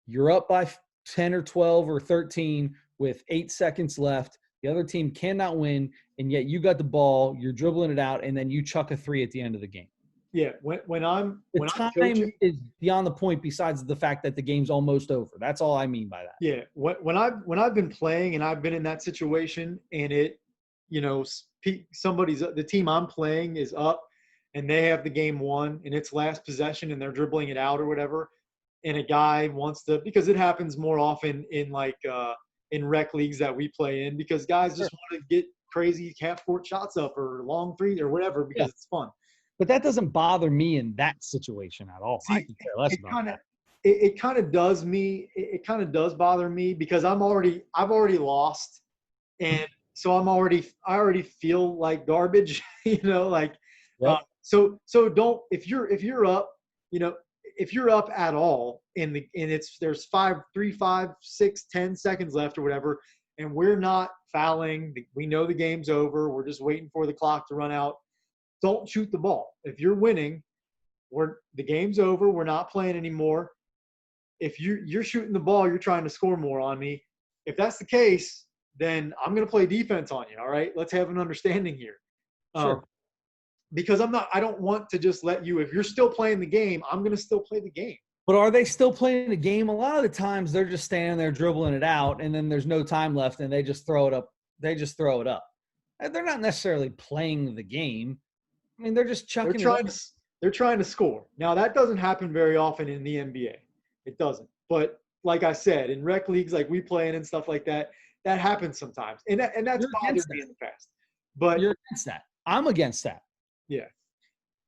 you're up by 10 or 12 or 13 with 8 seconds left. The other team cannot win, and yet you got the ball, you're dribbling it out, and then you chuck a three at the end of the game. Yeah, when I'm time is beyond the point. Besides the fact that the game's almost over, that's all I mean by that. Yeah, when I've been playing and I've been in that situation, and the team I'm playing is up, and they have the game won, and it's last possession, and they're dribbling it out or whatever, and a guy wants to, because it happens more often in in rec leagues that we play in, because guys just want to get crazy half court shots up or long three or whatever because it's fun. But that doesn't bother me in that situation at all. See, I can care less about that. It kind of does me. It kind of does bother me because I've already lost, and so I already feel like garbage. So don't, if you're up, if you're up at all and there's 3, 5, 6, 10 seconds left or whatever, and we're not fouling, we know the game's over. We're just waiting for the clock to run out. Don't shoot the ball. If you're winning, the game's over. We're not playing anymore. If you're shooting the ball, you're trying to score more on me. If that's the case, then I'm going to play defense on you. All right, let's have an understanding here. Sure. Because I don't want to just let you. If you're still playing the game, I'm going to still play the game. But are they still playing the game? A lot of the times they're just standing there dribbling it out, and then there's no time left, and they just throw it up. They're not necessarily playing the game. I mean, they're just chucking They're trying to score. Now, that doesn't happen very often in the NBA. It doesn't. But like I said, in rec leagues like we play in and stuff like that, that happens sometimes. And that's bothered me in the past. But you're against that. I'm against that. Yeah.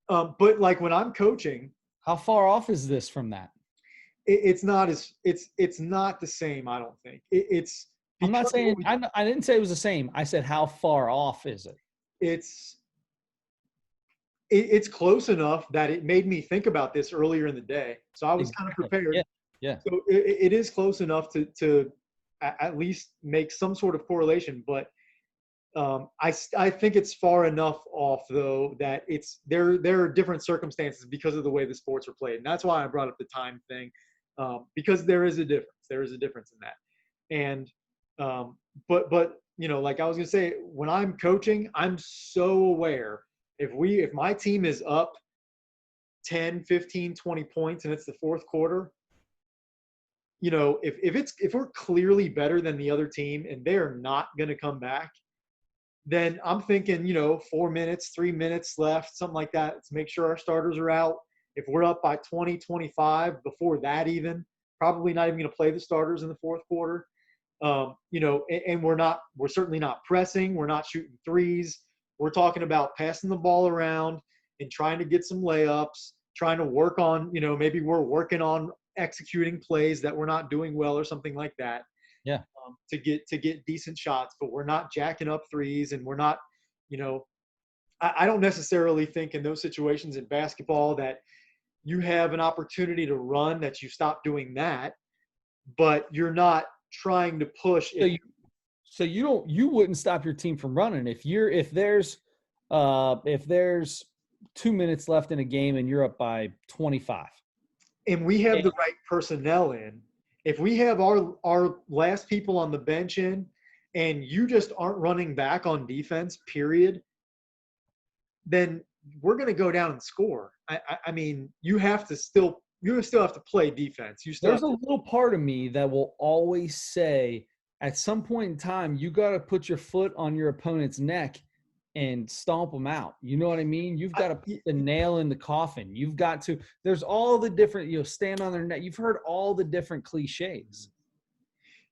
But like when I'm coaching. How far off is this from that? It's not the same, I don't think. I'm not saying – I didn't say it was the same. I said how far off is it? It's close enough that it made me think about this earlier in the day. So I was kind of prepared. Yeah. So it is close enough to at least make some sort of correlation. But I think it's far enough off, though, that there are different circumstances because of the way the sports are played. And that's why I brought up the time thing, because there is a difference. There is a difference in that. And but like I was going to say, when I'm coaching, I'm so aware. If my team is up 10, 15, 20 points and it's the fourth quarter, if we're clearly better than the other team and they're not going to come back, then I'm thinking, 4 minutes, 3 minutes left, something like that. Let's make sure our starters are out. If we're up by 20, 25, before that even, probably not even going to play the starters in the fourth quarter. And we're certainly not pressing. We're not shooting threes. We're talking about passing the ball around and trying to get some layups, trying to work on, maybe we're working on executing plays that we're not doing well or something like that. Yeah. To get decent shots, but we're not jacking up threes, and we're not, I don't necessarily think in those situations in basketball that you have an opportunity to run, that you stop doing that, but you're not trying to push. So you wouldn't stop your team from running if there's 2 minutes left in a game and you're up by 25. And we have the right personnel in. If we have our last people on the bench in, and you just aren't running back on defense, period, then we're going to go down and score. I mean, you still have to play defense. There's a little part of me that will always say, at some point in time, you got to put your foot on your opponent's neck and stomp them out. You know what I mean? You've got to put the nail in the coffin. You've got to. There's all the different. Stand on their neck. You've heard all the different cliches,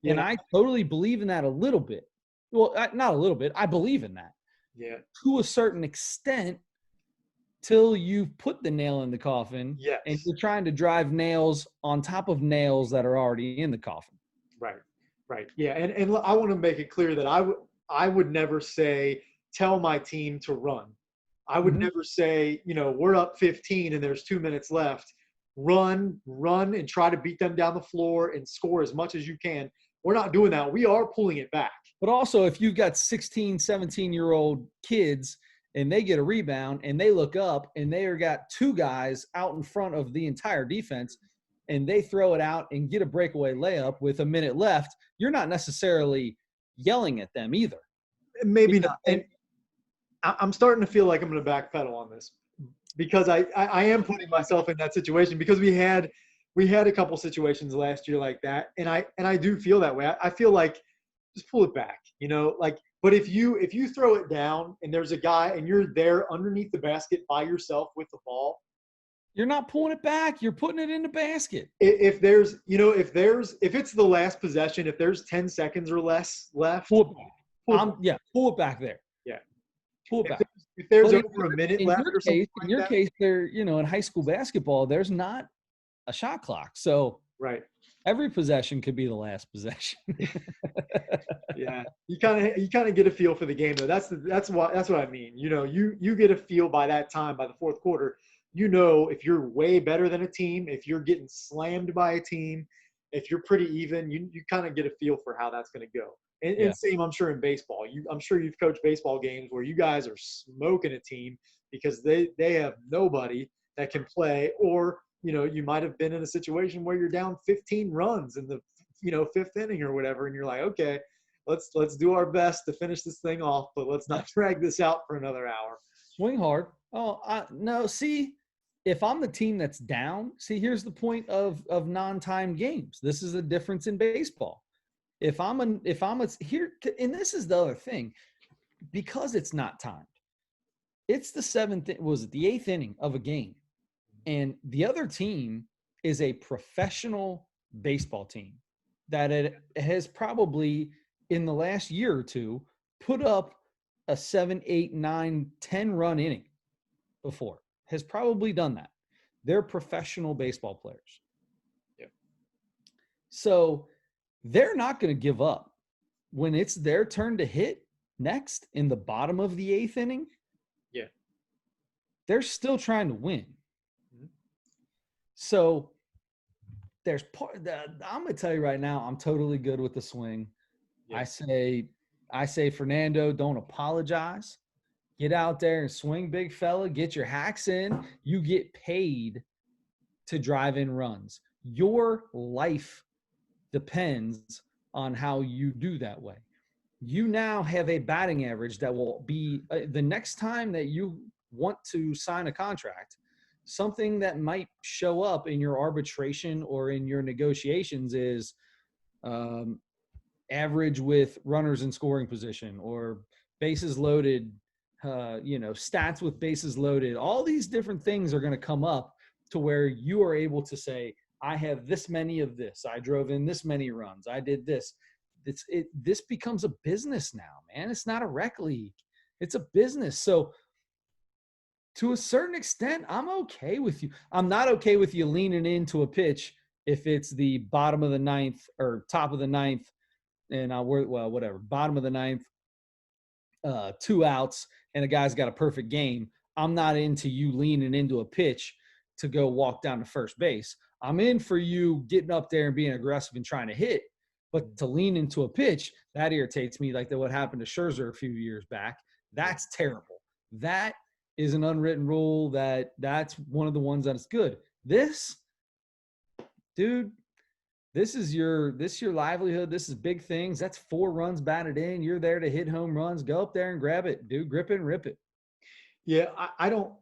and I totally believe in that a little bit. Well, not a little bit. I believe in that. Yeah. To a certain extent, till you put the nail in the coffin, yes, and you're trying to drive nails on top of nails that are already in the coffin. Right. Yeah, and I want to make it clear that I would never say tell my team to run. I would never say, we're up 15 and there's 2 minutes left. Run, and try to beat them down the floor and score as much as you can. We're not doing that. We are pulling it back. But also, if you've got 16, 17-year-old kids and they get a rebound and they look up and they got two guys out in front of the entire defense and they throw it out and get a breakaway layup with a minute left, you're not necessarily yelling at them either. Maybe not. And I'm starting to feel like I'm going to backpedal on this, because I am putting myself in that situation, because we had a couple situations last year like that, and I do feel that way. I feel like just pull it back, but if you throw it down and there's a guy and you're there underneath the basket by yourself with the ball, you're not pulling it back. You're putting it in the basket. If it's the last possession, if there's 10 seconds or less left, pull it back there. Yeah. Pull it back. If there's over a minute left or something in your case, there, in high school basketball, there's not a shot clock. So right. Every possession could be the last possession. Yeah. You kind of get a feel for the game though. That's what I mean. You get a feel by that time, by the fourth quarter, if you're way better than a team, if you're getting slammed by a team, if you're pretty even, you kind of get a feel for how that's going to go. And same, I'm sure, in baseball. I'm sure you've coached baseball games where you guys are smoking a team because they have nobody that can play, or you might have been in a situation where you're down 15 runs in the fifth inning or whatever, and you're like, okay, let's do our best to finish this thing off, but let's not drag this out for another hour. Swing hard. No. See, if I'm the team that's down, here's the point of non-time games. This is a difference in baseball. If I'm here, and this is the other thing, because it's not timed. It's the eighth inning of a game, and the other team is a professional baseball team that it has probably in the last year or two put up a 7, 8, 9, 10 run inning before. Has probably done that. They're professional baseball players. Yeah. So they're not going to give up when it's their turn to hit next in the bottom of the eighth inning. Yeah. They're still trying to win. Mm-hmm. So there's I'm going to tell you right now, I'm totally good with the swing. Yeah. I say, Fernando, don't apologize. Get out there and swing, big fella. Get your hacks in. You get paid to drive in runs. Your life depends on how you do that way. You now have a batting average that will be the next time that you want to sign a contract, something that might show up in your arbitration or in your negotiations is average with runners in scoring position, or bases loaded, stats with bases loaded, all these different things are going to come up to where you are able to say, I have this many of this. I drove in this many runs. I did this. This becomes a business now, man. It's not a rec league. It's a business. So to a certain extent, I'm okay with you. I'm not okay with you leaning into a pitch if it's the bottom of the ninth or top of the ninth, and whatever, bottom of the ninth, 2 outs, and a guy's got a perfect game. I'm not into you leaning into a pitch to go walk down to first base. I'm in for you getting up there and being aggressive and trying to hit, but to lean into a pitch, that irritates me, like what happened to Scherzer a few years back. That's terrible. That is an unwritten rule. That's one of the ones that is good. This, dude, this is your livelihood. This is big things. That's 4 runs batted in. You're there to hit home runs. Go up there and grab it, dude. Grip it and rip it. Yeah, I don't.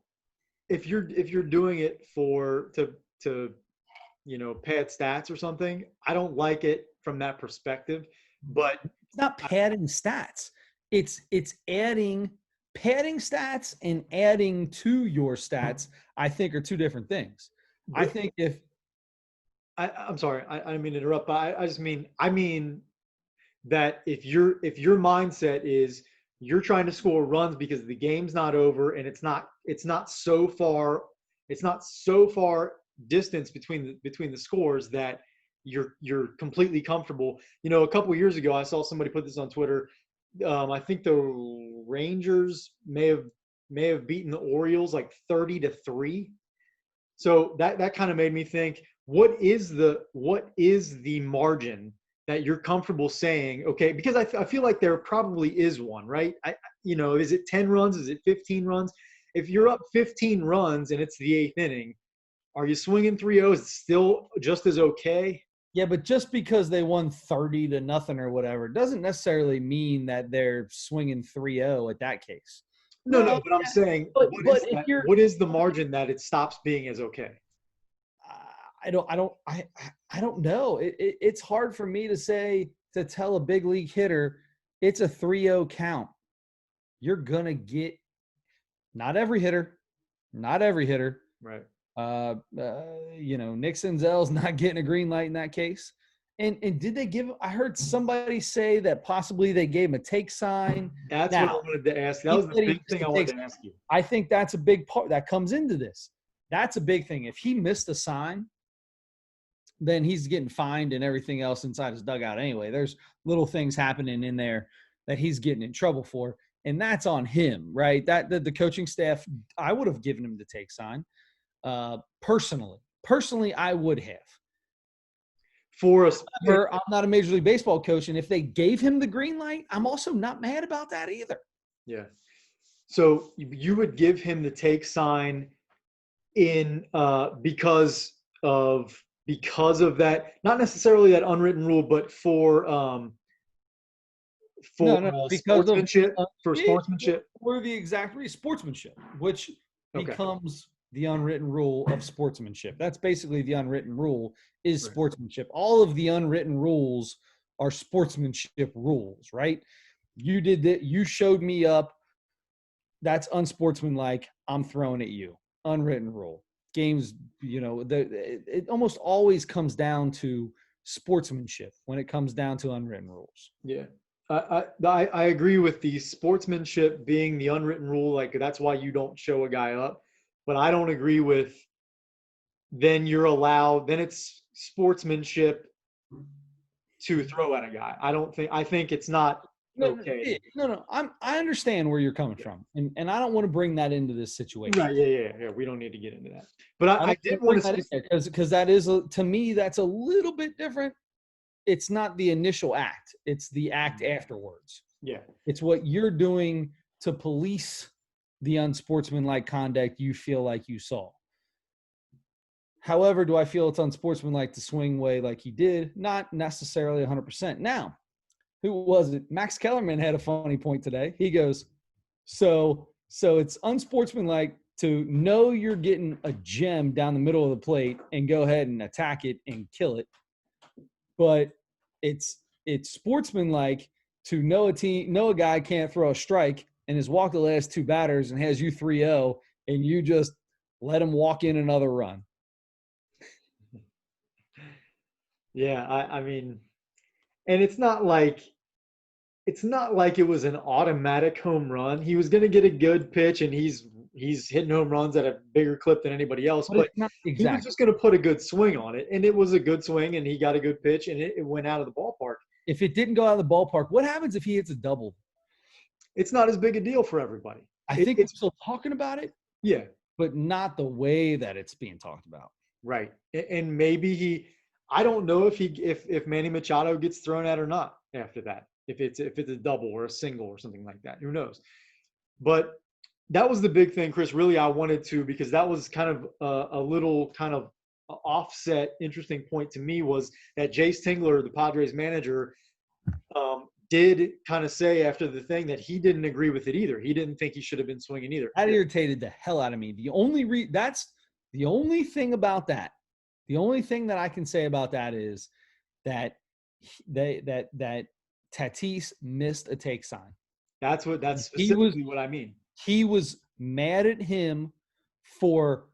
If you're doing it to pad stats or something, I don't like it from that perspective. But it's not padding stats. It's adding padding stats and adding to your stats. I think are 2 different things. I think if I'm sorry, I didn't mean to interrupt, but I mean that if your mindset is you're trying to score runs because the game's not over and it's not so far distance between the scores that you're completely comfortable. A couple of years ago, I saw somebody put this on Twitter. I think the Rangers may have beaten the Orioles like 30-3. So that kind of made me think, what is the margin that you're comfortable saying, okay, because I feel like there probably is one, right? Is it 10 runs? Is it 15 runs? If you're up 15 runs and it's the 8th inning, are you swinging 3-0? Is it still just as okay? Yeah, but just because they won 30-0 or whatever doesn't necessarily mean that they're swinging 3-0 at that case. No, but I'm saying, what is the margin that it stops being as okay? I don't know. It's hard for me to tell a big league hitter it's a 3-0 count. You're gonna get not every hitter. Right. Nick Senzel's not getting a green light in that case. And did they give? I heard somebody say that possibly they gave him a take sign. That's what I wanted to ask. That was the big thing I wanted to ask you. I think that's a big part that comes into this. That's a big thing. If he missed a sign, then he's getting fined and everything else inside his dugout anyway. There's little things happening in there that he's getting in trouble for, and that's on him, right? That the coaching staff, I would have given him the take sign. Personally, I would have. I'm not a Major League Baseball coach, and if they gave him the green light, I'm also not mad about that either. Yeah. So you would give him the take sign in because of that, not necessarily that unwritten rule, but for sportsmanship. For the exact sportsmanship, which becomes the unwritten rule of sportsmanship. That's basically the unwritten rule is sportsmanship. All of the unwritten rules are sportsmanship rules, right? You did that. You showed me up. That's unsportsmanlike. I'm throwing at you. Unwritten rule. Games, it almost always comes down to sportsmanship when it comes down to unwritten rules. Yeah. I agree with the sportsmanship being the unwritten rule. Like, that's why you don't show a guy up. But I don't agree with then it's sportsmanship to throw at a guy. I think it's not okay. No. I understand where you're coming from. And I don't want to bring that into this situation. Right. Yeah. We don't need to get into that. But I did want to say, because that is, to me, that's a little bit different. It's not the initial act. It's the act afterwards. Yeah. It's what you're doing to police the unsportsmanlike conduct you feel like you saw. However, do I feel it's unsportsmanlike to swing way like he did? Not necessarily 100%. Now, who was it? Max Kellerman had a funny point today. He goes, so it's unsportsmanlike to know you're getting a gem down the middle of the plate and go ahead and attack it and kill it. But it's sportsmanlike to know a guy can't throw a strike and has walked the last two batters and has you 3-0 and you just let him walk in another run. Yeah, I mean, and it's not like it was an automatic home run. He was going to get a good pitch, and he's hitting home runs at a bigger clip than anybody else. But But it's not he was exactly. just going to put a good swing on it, and it was a good swing, and he got a good pitch, and it went out of the ballpark. If it didn't go out of the ballpark, what happens if he hits a double? It's not as big a deal for everybody. I think we're It's still talking about it, yeah, but not the way that it's being talked about. right. And maybe I don't know if Manny Machado gets thrown out or not after that. If it's a double or a single or something like that, who knows? But that was the big thing, Chris. Really, I wanted to, because that was kind of a little kind of offset, interesting point to me, was that Jace Tingler, the Padres manager, did kind of say after the thing that he didn't agree with it either. He didn't think he should have been swinging either. That irritated the hell out of me. That's the only thing about that. The only thing that I can say about that is that that Tatis missed a take sign. That's specifically what I mean. He was mad at him for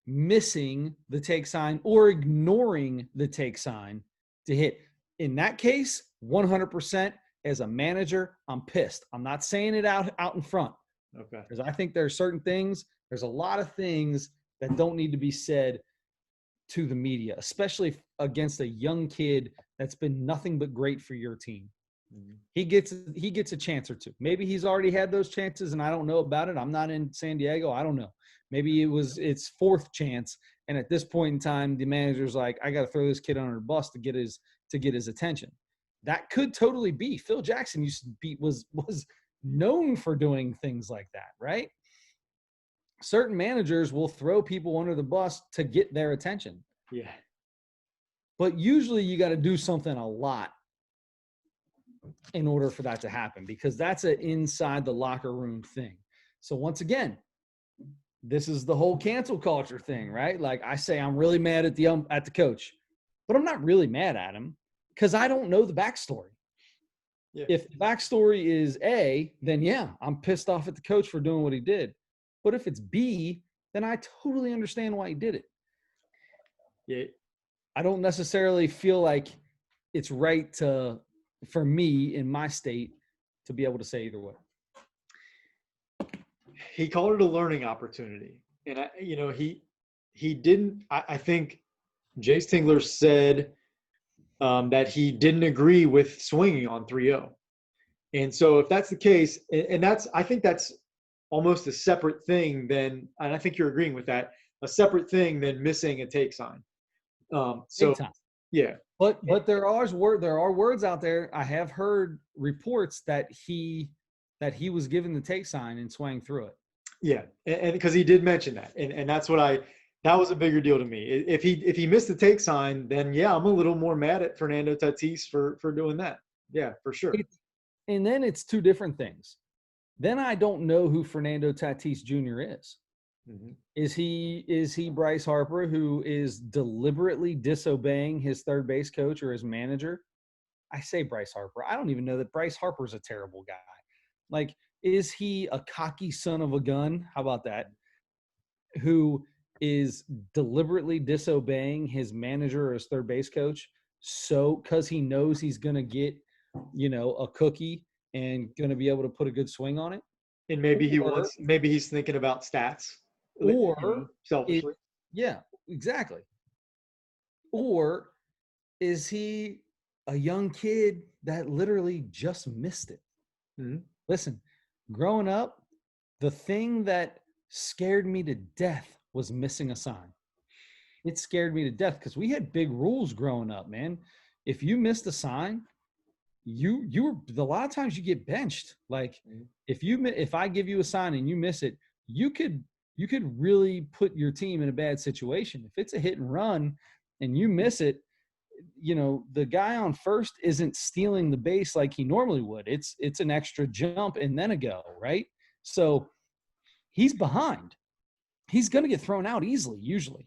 missing the take sign or ignoring the take sign to hit. In that case, 100%. As a manager, I'm pissed. I'm not saying it out in front. Okay. Because I think there are certain things, there's a lot of things that don't need to be said to the media, especially against a young kid that's been nothing but great for your team. Mm-hmm. He gets a chance or two. Maybe he's already had those chances and I don't know about it. I'm not in San Diego. I don't know. Maybe it's fourth chance. And at this point in time, the manager's like, I got to throw this kid under the bus to get his attention. That could totally be. Phil Jackson was known for doing things like that, right? Certain managers will throw people under the bus to get their attention. Yeah. But usually you got to do something a lot in order for that to happen, because that's an inside the locker room thing. So once again, this is the whole cancel culture thing, right? Like I say, I'm really mad at the coach, but I'm not really mad at him, because I don't know the backstory. Yeah. If the backstory is A, then yeah, I'm pissed off at the coach for doing what he did. But if it's B, then I totally understand why he did it. Yeah. I don't necessarily feel like it's right for me in my state to be able to say either way. He called it a learning opportunity. And, he didn't – I think Jace Tingler said – that he didn't agree with swinging on 3-0. And so if that's the case, and I think that's almost a separate thing than, and I think you're agreeing with that, a separate thing than missing a take sign. So, yeah. But there are words out there. I have heard reports that he was given the take sign and swang through it. Yeah, and because he did mention that, and that's what that was a bigger deal to me. If he missed the take sign, then yeah, I'm a little more mad at Fernando Tatis for doing that. Yeah, for sure. And then it's two different things. Then I don't know who Fernando Tatis Jr. is. Mm-hmm. Is he Bryce Harper, who is deliberately disobeying his third base coach or his manager? I say Bryce Harper. I don't even know that Bryce Harper's a terrible guy. Like, is he a cocky son of a gun? How about that? Who is deliberately disobeying his manager or his third base coach, so because he knows he's going to get, a cookie and going to be able to put a good swing on it. And maybe he's thinking about stats, or selfishly. Yeah, exactly. Or is he a young kid that literally just missed it? Mm-hmm. Listen, growing up, the thing that scared me to death was missing a sign. It scared me to death because we had big rules growing up, man. If you missed a sign, you were a lot of times you get benched. Like if I give you a sign and you miss it, you could really put your team in a bad situation. If it's a hit and run and you miss it, the guy on first isn't stealing the base like he normally would. It's an extra jump and then a go, right? So he's behind. He's going to get thrown out easily, usually.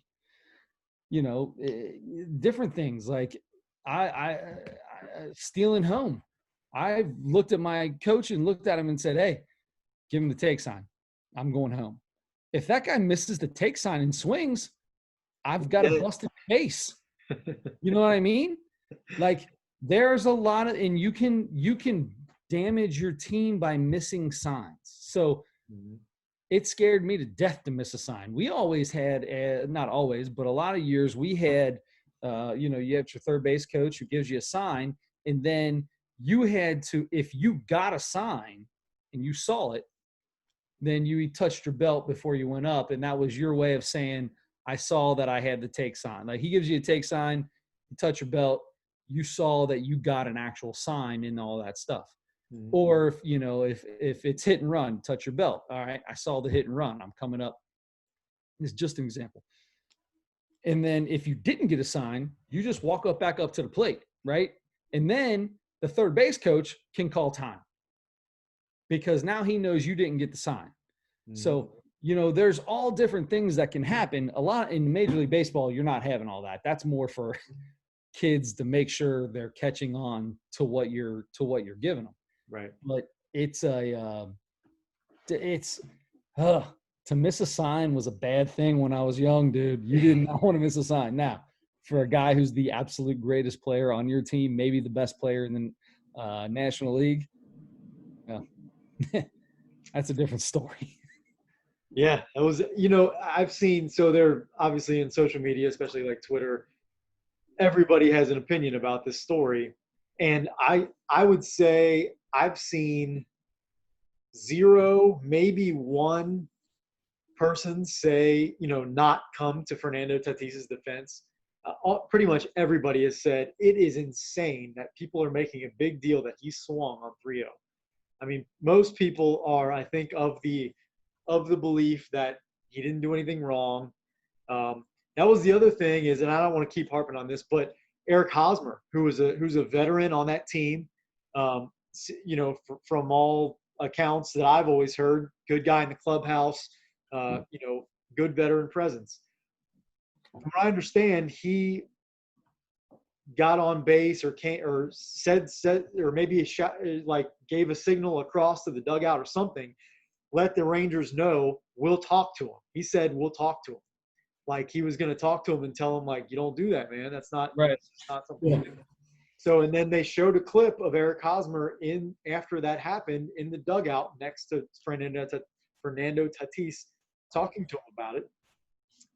Different things like I stealing home. I looked at my coach and looked at him and said, hey, give him the take sign. I'm going home. If that guy misses the take sign and swings, I've got a busted case. You know what I mean? Like, there's a lot of, and you can damage your team by missing signs. So it scared me to death to miss a sign. We always had, not always, but a lot of years we had, you have your third base coach who gives you a sign, and then you had to, if you got a sign and you saw it, then you touched your belt before you went up, and that was your way of saying, I saw that I had the take sign. Like, he gives you a take sign, you touch your belt, you saw that you got an actual sign and all that stuff. Mm-hmm. Or if it's hit and run, touch your belt. All right, I saw the hit and run, I'm coming up. It's just an example. And then if you didn't get a sign, you just walk up back up to the plate, right? And then the third base coach can call time, because now he knows you didn't get the sign. Mm-hmm. So, there's all different things that can happen. A lot in Major League Baseball, you're not having all that. That's more for kids to make sure they're catching on to what you're giving them. Right. But to miss a sign was a bad thing when I was young, dude. You did not want to miss a sign. Now, for a guy who's the absolute greatest player on your team, maybe the best player in the National League, that's a different story. Yeah, that was, I've seen, so they're obviously in social media, especially like Twitter, everybody has an opinion about this story. And I would say I've seen 0, maybe 1 person say, not come to Fernando Tatis's defense. Pretty much everybody has said it is insane that people are making a big deal that he swung on 3-0. I mean, most people are, I think, of the belief that he didn't do anything wrong. That was the other thing is, and I don't want to keep harping on this, but Eric Hosmer, who's a veteran on that team, from all accounts that I've always heard, good guy in the clubhouse, good veteran presence. From what I understand, he got on base or said, or maybe gave a signal across to the dugout or something, let the Rangers know, we'll talk to him. He said, we'll talk to him. Like, he was going to talk to him and tell him, like, you don't do that, man. That's not right. That's not something to do. So, and then they showed a clip of Eric Hosmer after that happened in the dugout next to Fernando Tatis talking to him about it.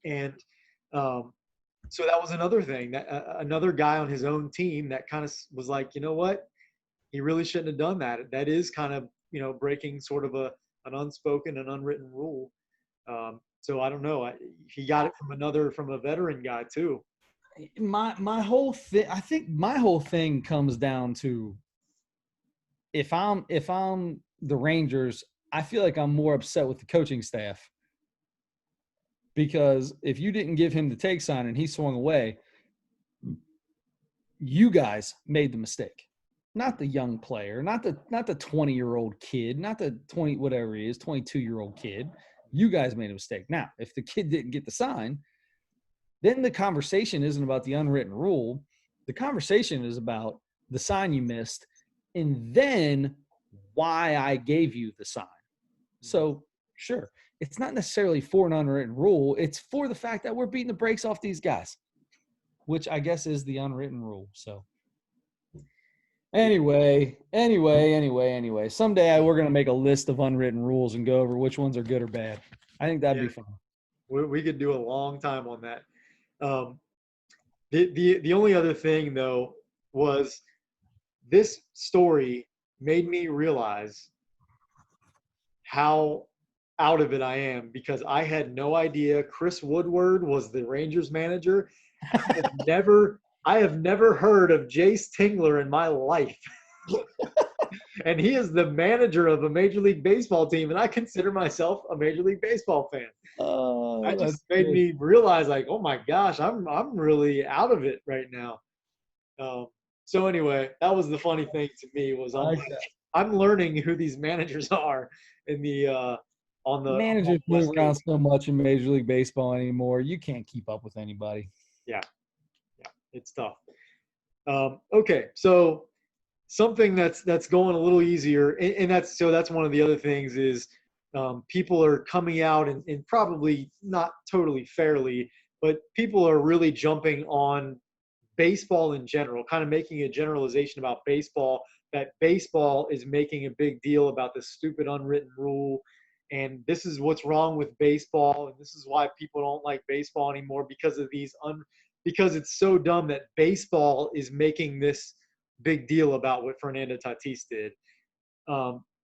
And so that was another thing, that another guy on his own team that kind of was like, you know what, he really shouldn't have done that. That is kind of, breaking sort of an unspoken and unwritten rule. So I don't know. He got it from a veteran guy too. My whole thing, I think my whole thing comes down to, if I'm the Rangers, I feel like I'm more upset with the coaching staff, because if you didn't give him the take sign and he swung away, you guys made the mistake, not the young player, not the 20-year-old kid, not the 20 whatever he is, 22-year-old kid. You guys made a mistake. Now, if the kid didn't get the sign, then the conversation isn't about the unwritten rule. The conversation is about the sign you missed, and then why I gave you the sign. So, sure, it's not necessarily for an unwritten rule. It's for the fact that we're beating the brakes off these guys, which I guess is the unwritten rule. So, anyway. Someday we're going to make a list of unwritten rules and go over which ones are good or bad. I think that'd be fun. We could do a long time on that. The only other thing, though, was this story made me realize how out of it I am, because I had no idea Chris Woodward was the Rangers manager. I have never heard of Jace Tingler in my life. And he is the manager of a Major League Baseball team, and I consider myself a Major League Baseball fan. That just made me realize, like, oh my gosh, I'm really out of it right now. So anyway, that was the funny thing to me, was I'm learning who these managers are in the on the managers move around so much in Major League Baseball anymore. You can't keep up with anybody. Yeah, it's tough. Okay, so something that's going a little easier, and that's one of the other things is people are coming out and probably not totally fairly, but people are really jumping on baseball in general, kind of making a generalization about baseball, that baseball is making a big deal about this stupid unwritten rule. And this is what's wrong with baseball. And this is why people don't like baseball anymore because of because it's so dumb that baseball is making this big deal about what Fernando Tatis did.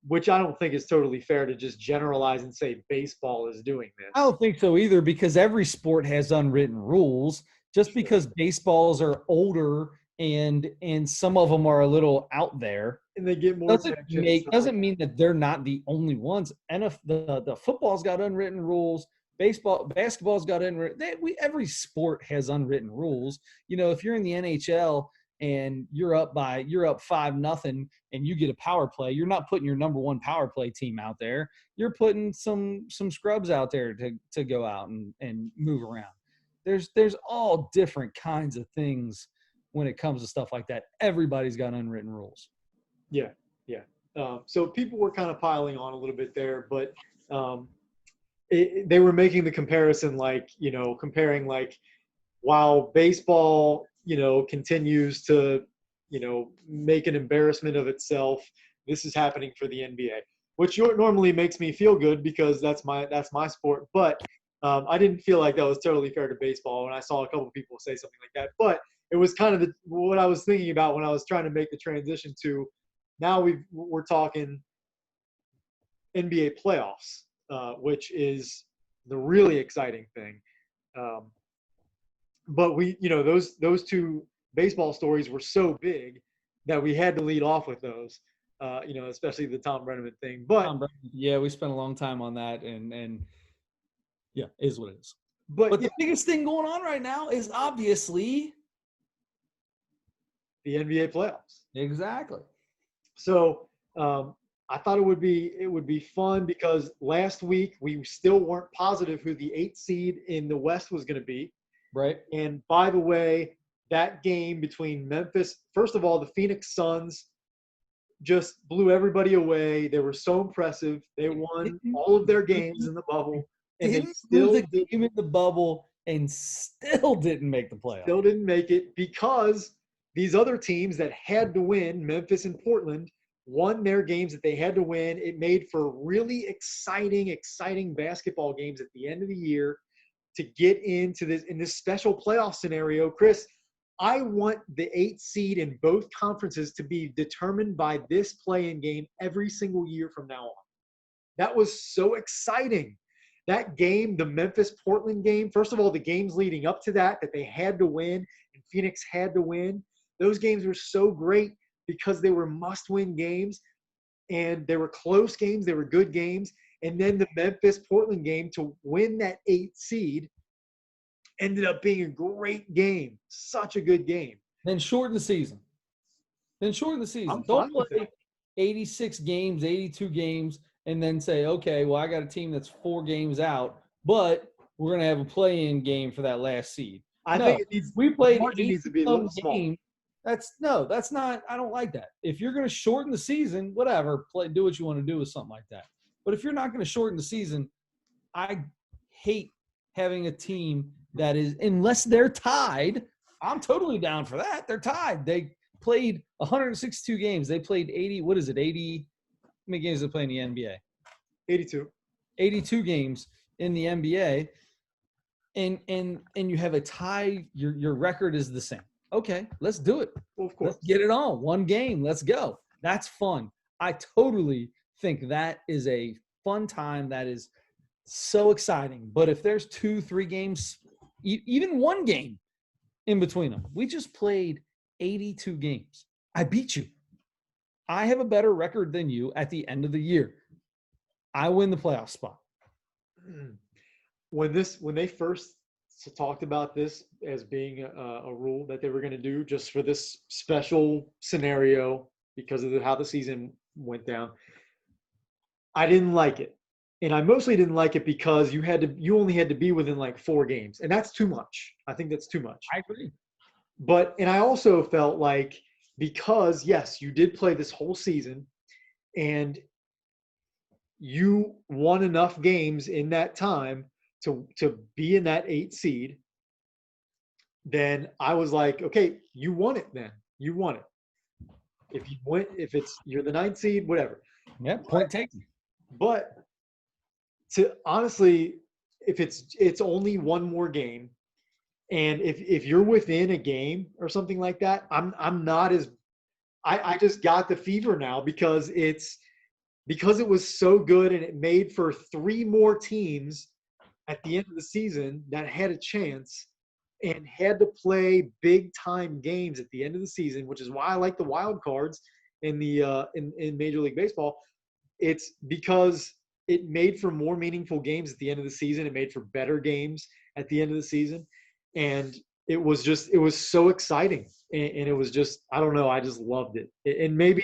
Which I don't think is totally fair to just generalize and say baseball is doing I this. don't think so either because every sport has unwritten rules. Just Sure. because baseballs are older and some of them are a little out there And they get more doesn't attention and make stuff like doesn't mean that they're not the only ones. And if the football's got unwritten rules, basketball's got unwritten. Every sport has unwritten rules. If you're in the NHL and you're up 5-0 and you get a power play, you're not putting your number one power play team out there. You're putting some scrubs out there to go out and move around. There's all different kinds of things when it comes to stuff like that. Everybody's got unwritten rules. Yeah, yeah. So people were kind of piling on a little bit there, but they were making the comparison, like, comparing like while baseball, continues to, make an embarrassment of itself. This is happening for the NBA, which normally makes me feel good because that's my sport. But I didn't feel like that was totally fair to baseball, and I saw a couple of people say something like that. But it was kind of what I was thinking about when I was trying to make the transition to now we're talking NBA playoffs, which is the really exciting thing. Um, but those two baseball stories were so big that we had to lead off with those. Especially the Thom Brennaman thing. But Yeah, we spent a long time on that, and yeah, it is what it is. but But yeah, the biggest thing going on right now is obviously the NBA playoffs. exactly So I thought it would be fun because last week we still weren't positive who the 8th seed in the West was going to be. right. And by the way, that game between Memphis, first of all, the Phoenix Suns just blew everybody away. They were so impressive. They won all of their games in the bubble, and they Didn't lose a did, game in the bubble and still didn't make the playoff. still didn't make it because these other teams that had to win, Memphis and Portland, won their games that they had to win. It made for really exciting basketball games at the end of the year to get into this special playoff scenario. Chris, I want the 8th seed in both conferences to be determined by this play-in game every single year from now on. That was so exciting. That game, the Memphis-Portland game, first of all, the games leading up to that they had to win and Phoenix had to win, those games were so great because they were must-win games and they were close games. They were good games. And then the Memphis-Portland game to win that 8th seed ended up being a great game. Such a good game. Then shorten the season. I'm Don't fine with play that. 86 games, 82 games, and then say, okay, well, I got a team that's 4 games out, but we're going to have a play-in game for that last seed. I No, think we the played margin 80 needs to be a some little small. games. That's not. I don't like that. If you're going to shorten the season, whatever, do what you want to do with something like that. But if you're not going to shorten the season, I hate having a team that is, unless they're tied. I'm totally down for that. They're tied. They played 162 games. They played 80. What is it? 80. How many games they play in the NBA? 82. 82 games in the NBA. And you have a tie. Your record is the same. Okay, let's do it. Well, of course. Let's get it on. One game. Let's go. That's fun. I totally think that is a fun time. That is so exciting. But if there's 2-3 games, even one game in between them, we just played 82 games. I beat you. I have a better record than you at the end of the year. I win the playoff spot. When they first talked about this as being a rule that they were going to do just for this special scenario because of how the season went down, I didn't like it. And I mostly didn't like it because you only had to be within like 4 games, and that's too much. I think that's too much. I agree. And I also felt like because, yes, you did play this whole season and you won enough games in that time to be in that 8 seed, then I was like, okay, you won it then. You won it. If you win, if it's you're the 9th seed, whatever. Yeah, point taken. But to honestly, if it's only one more game, and if you're within a game or something like that, I'm not as I just got the fever now because it was so good and it made for 3 more teams at the end of the season that had a chance and had to play big time games at the end of the season, which is why I like the wild cards in the in Major League Baseball. It's because it made for more meaningful games at the end of the season. It made for better games at the end of the season, and it was so exciting, and it was just, I don't know, I just loved it. And maybe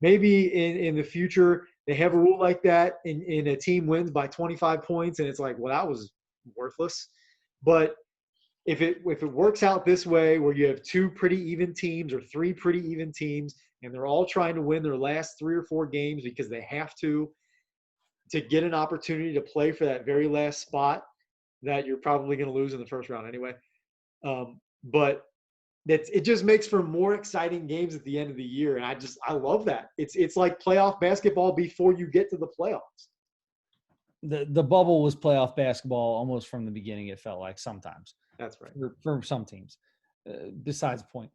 in the future they have a rule like that, and a team wins by 25 points, and it's like, well, that was worthless. But if it works out this way, where you have 2 pretty even teams or 3 pretty even teams, and they're all trying to win their last 3 or 4 games because they have to get an opportunity to play for that very last spot that you're probably going to lose in the first round anyway. But it just makes for more exciting games at the end of the year, and I love that. It's like playoff basketball before you get to the playoffs. The bubble was playoff basketball almost from the beginning. It felt like sometimes. That's right. For some teams. Besides the point,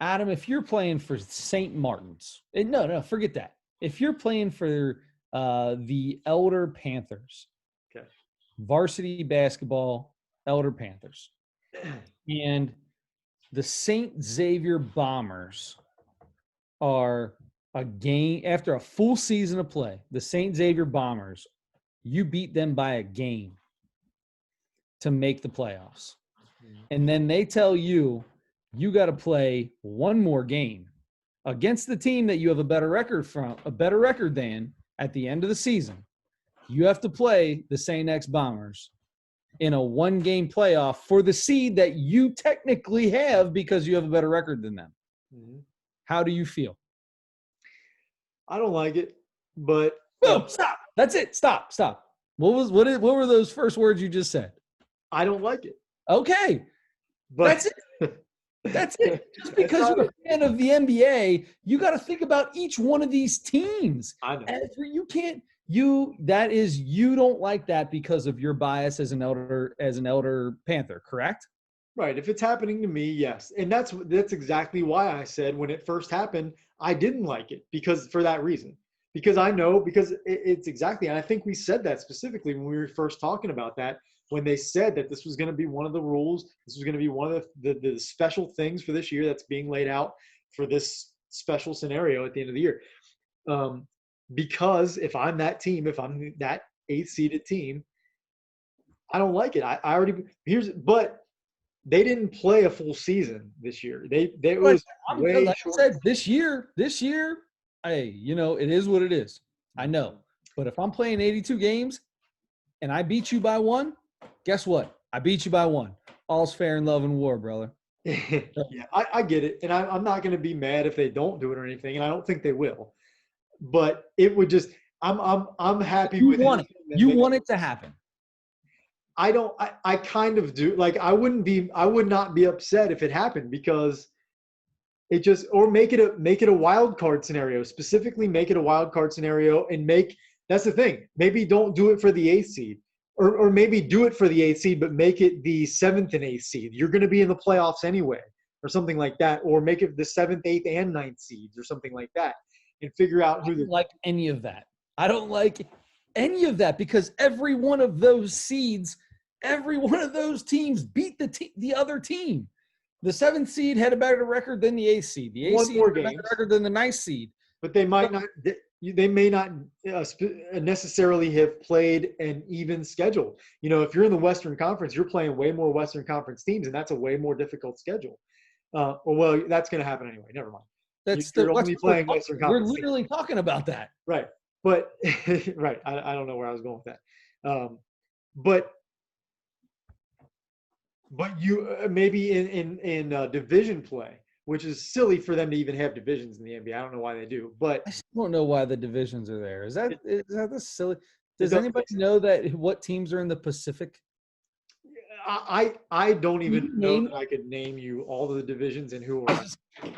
Adam, if you're playing for St. Martin's, no, forget that. If you're playing for the Elder Panthers, okay, varsity basketball, Elder Panthers, and the St. Xavier Bombers are a game after a full season of play, the St. Xavier Bombers, you beat them by a game to make the playoffs. And then they tell you got to play one more game against the team that you have a better record than at the end of the season. You have to play the St. X Bombers in a 1-game playoff for the seed that you technically have because you have a better record than them. Mm-hmm. How do you feel? I don't like it, but stop. That's it. Stop. What were those first words you just said? I don't like it. Okay. But that's it. That's it. Just because you're a fan of the NBA, you got to think about each one of these teams. I know. You don't like that because of your bias as an elder Panther, correct? Right. If it's happening to me, yes. And that's exactly why I said when it first happened, I didn't like it, because for that reason. Because I know, because it's exactly, and I think we said that specifically when we were first talking about that, when they said that this was going to be one of the rules, this was going to be one of the special things for this year that's being laid out for this special scenario at the end of the year. Because if I'm that team, if I'm that 8th-seeded team, I don't like it. But they didn't play a full season this year. It was way like short. I said, this year, hey, it is what it is. I know. But if I'm playing 82 games and I beat you by 1, guess what? I beat you by 1. All's fair in love and war, brother. Yeah, I get it. And I'm not going to be mad if they don't do it or anything, and I don't think they will. But it would just – I'm happy with it. You want it to happen. I kind of do. Like, I would not be upset if it happened, because it just – or make it a wild card scenario. Specifically make it a wild card scenario, and that's the thing. Maybe don't do it for the 8th seed. Or maybe do it for the 8th seed, but make it the 7th and 8th seed. You're going to be in the playoffs anyway, or something like that. Or make it the 7th, 8th, and 9th seeds, or something like that, and figure out who. I don't like any of that. I don't like any of that, because every one of those seeds, every one of those teams beat the other team. The 7th seed had a better record than the 8th seed. The 8th seed had a better record than the 9th seed. But they might not. They may not necessarily have played an even schedule. If you're in the Western Conference, you're playing way more Western Conference teams, and that's a way more difficult schedule. Well, that's going to happen anyway. Never mind. You're only playing Western Conference. We're literally talking about that. Right. But right. I don't know where I was going with that. But you maybe in division play, which is silly for them to even have divisions in the NBA. I don't know why they do, but I still don't know why the divisions are there. Is that the silly? it Does doesn't anybody make sense. know that what teams are in the Pacific? I don't Can even you know name? that I could name you all the divisions and who I are. was I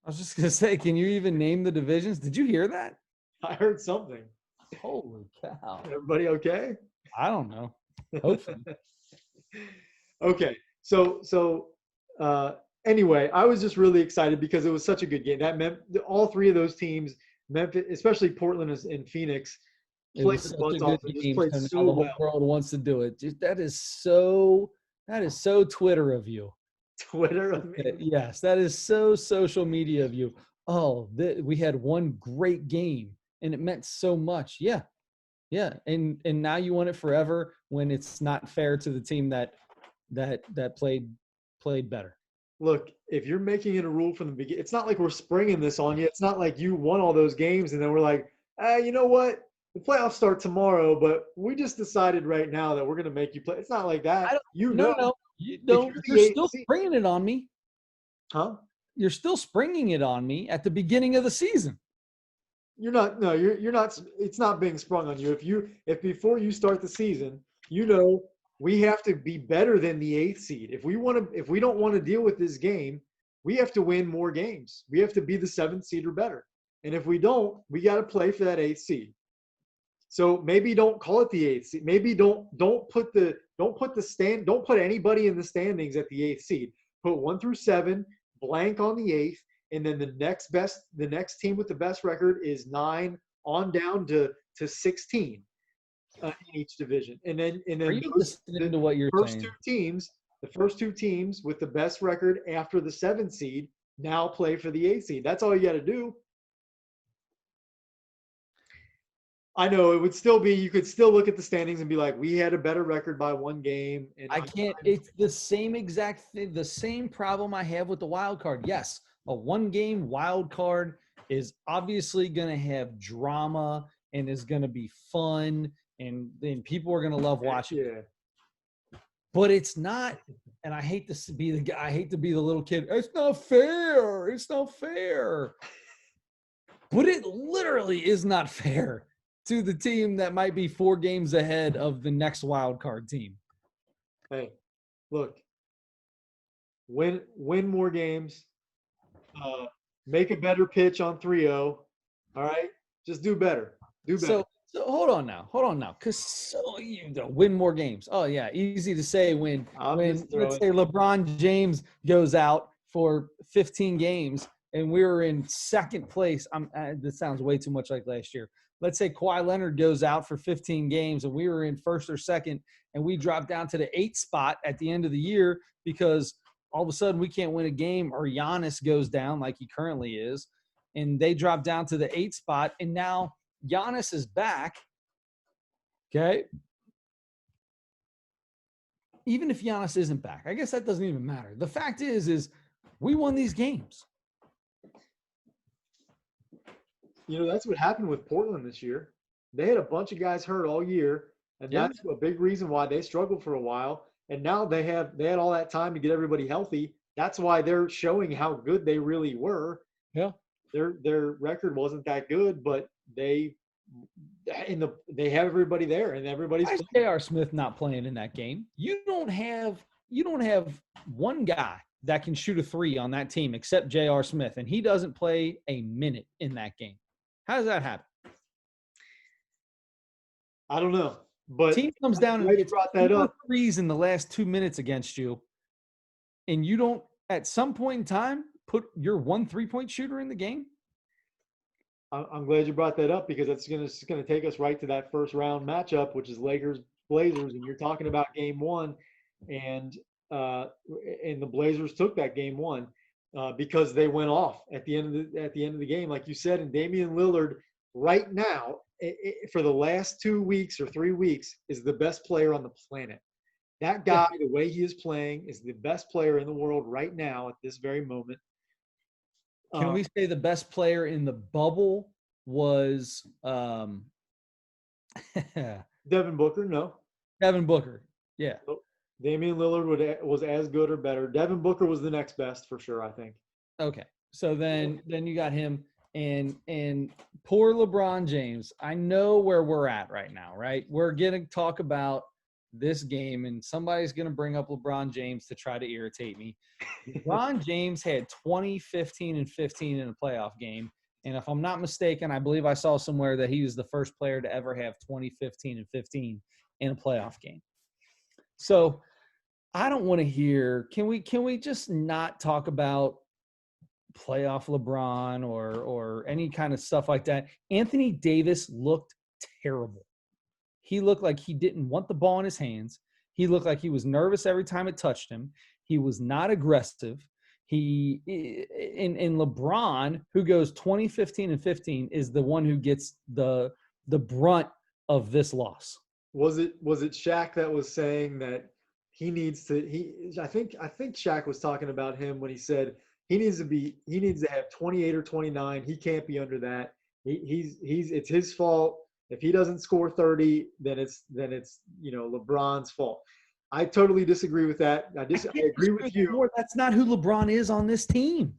was just gonna say, can you even name the divisions? Did you hear that? I heard something. Holy cow! Everybody okay? I don't know. Hopefully, Okay. So uh, anyway, I was just really excited because it was such a good game. That meant all three of those teams, Memphis, especially Portland and Phoenix, it played was their such a butts good off and just game. played So so now the whole well. world wants to do it. That is so Twitter of you. Twitter, I mean, Yes, that is so social media of you. Oh, we had one great game and it meant so much. Yeah, yeah, and now you want it forever when it's not fair to the team that played better. look, if you're making it a rule from the beginning, it's not like we're springing this on you. It's not like you won all those games and then we're like, you know what? The playoffs start tomorrow, but we just decided right now that we're going to make you play. It's not like I that. don't. You No, know, no, no. You if don't. you're You're the eighth still seed, springing it on me. huh? You're still springing it on me at the beginning of the season. You're not. No, you're not. It's not being sprung on you. If before you start the season, you know we have to be better than the eighth seed. If we don't want to deal with this game, we have to win more games. We have to be the seventh seed or better. And if we don't, we got to play for that eighth seed. So maybe don't call it the eighth seed. Maybe don't put anybody in the standings at the eighth seed. Put 1 through 7, blank on the eighth, and then the next team with the best record is 9 on down to 16 in each division. And Are then you listening to what you're first two saying? teams, the first two teams with the best record after the 7th seed now play for the 8th seed. That's all you got to do. I know it would still be, you could still look at the standings and be like, we had a better record by 1 game. And I can't. It's the same exact thing. The same problem I have with the wild card. Yes, a one-game wild card is obviously going to have drama and is going to be fun, and then people are going to love watching. Yeah. But it's not. And I hate to be the guy. I hate to be the little kid. It's not fair. It's not fair. But it literally is not fair to the team that might be 4 games ahead of the next wild card team. Hey, look, win more games, make a better pitch on 3-0. All right, just do better. Do better. So hold on now, because win more games. Oh yeah, easy to say when I'm when just let's throwing. say LeBron James goes out for 15 games and we're in second place. This sounds way too much like last year. Let's say Kawhi Leonard goes out for 15 games and we were in first or second and we drop down to the 8th spot at the end of the year because all of a sudden we can't win a game or Giannis goes down like he currently is, and they drop down to the 8th spot and now Giannis is back. Okay. Even if Giannis isn't back, I guess that doesn't even matter. The fact is we won these games. You know, that's what happened with Portland this year. They had a bunch of guys hurt all year, and Yeah. that's a big reason why they struggled for a while. And now they had all that time to get everybody healthy. That's why they're showing how good they really were. Yeah. Their record wasn't that good, but they have everybody there and everybody's Why is playing. J.R. Smith not playing in that game? You don't have one guy that can shoot a 3 on that team except J.R. Smith, and he doesn't play a minute in that game. How does that happen? I don't know, but Team comes I'm down and glad you hits brought that 4 up. threes in the last 2 minutes against you, and you don't at some point in time put your 1 3-point shooter in the game. I'm glad you brought that up because it's gonna take us right to that first round matchup, which is Lakers Blazers, and you're talking about game one, and uh, and the Blazers took that game one because they went off at the end of the game, like you said, and Damian Lillard right now for the last 2 weeks or 3 weeks is the best player on the planet. That guy, the way he is playing, is the best player in the world right now at this very moment. Can we say the best player in the bubble was Devin Booker? No. Devin Booker? Yeah. Damian Lillard was as good or better. Devin Booker was the next best for sure, I think. Okay. So then you got him and poor LeBron James. I know where we're at right now, right? We're going to talk about this game and somebody's going to bring up LeBron James to try to irritate me. LeBron James had 20, 15, and 15 in a playoff game. And if I'm not mistaken, I believe I saw somewhere that he was the first player to ever have 20, 15, and 15 in a playoff game. So I don't want to hear, can we just not talk about playoff LeBron or any kind of stuff like that? Anthony Davis looked terrible. He looked like he didn't want the ball in his hands. He looked like he was nervous every time it touched him. He was not aggressive. He in LeBron, who goes 20, 15, and 15, is the one who gets the brunt of this loss. Was it Shaq that was saying that he needs to I think Shaq was talking about him when he said he needs to have 28 or 29. He can't be under that. He's it's his fault. If he doesn't score 30, then it's LeBron's fault. I totally disagree with that. I agree with you. That's not who LeBron is on this team.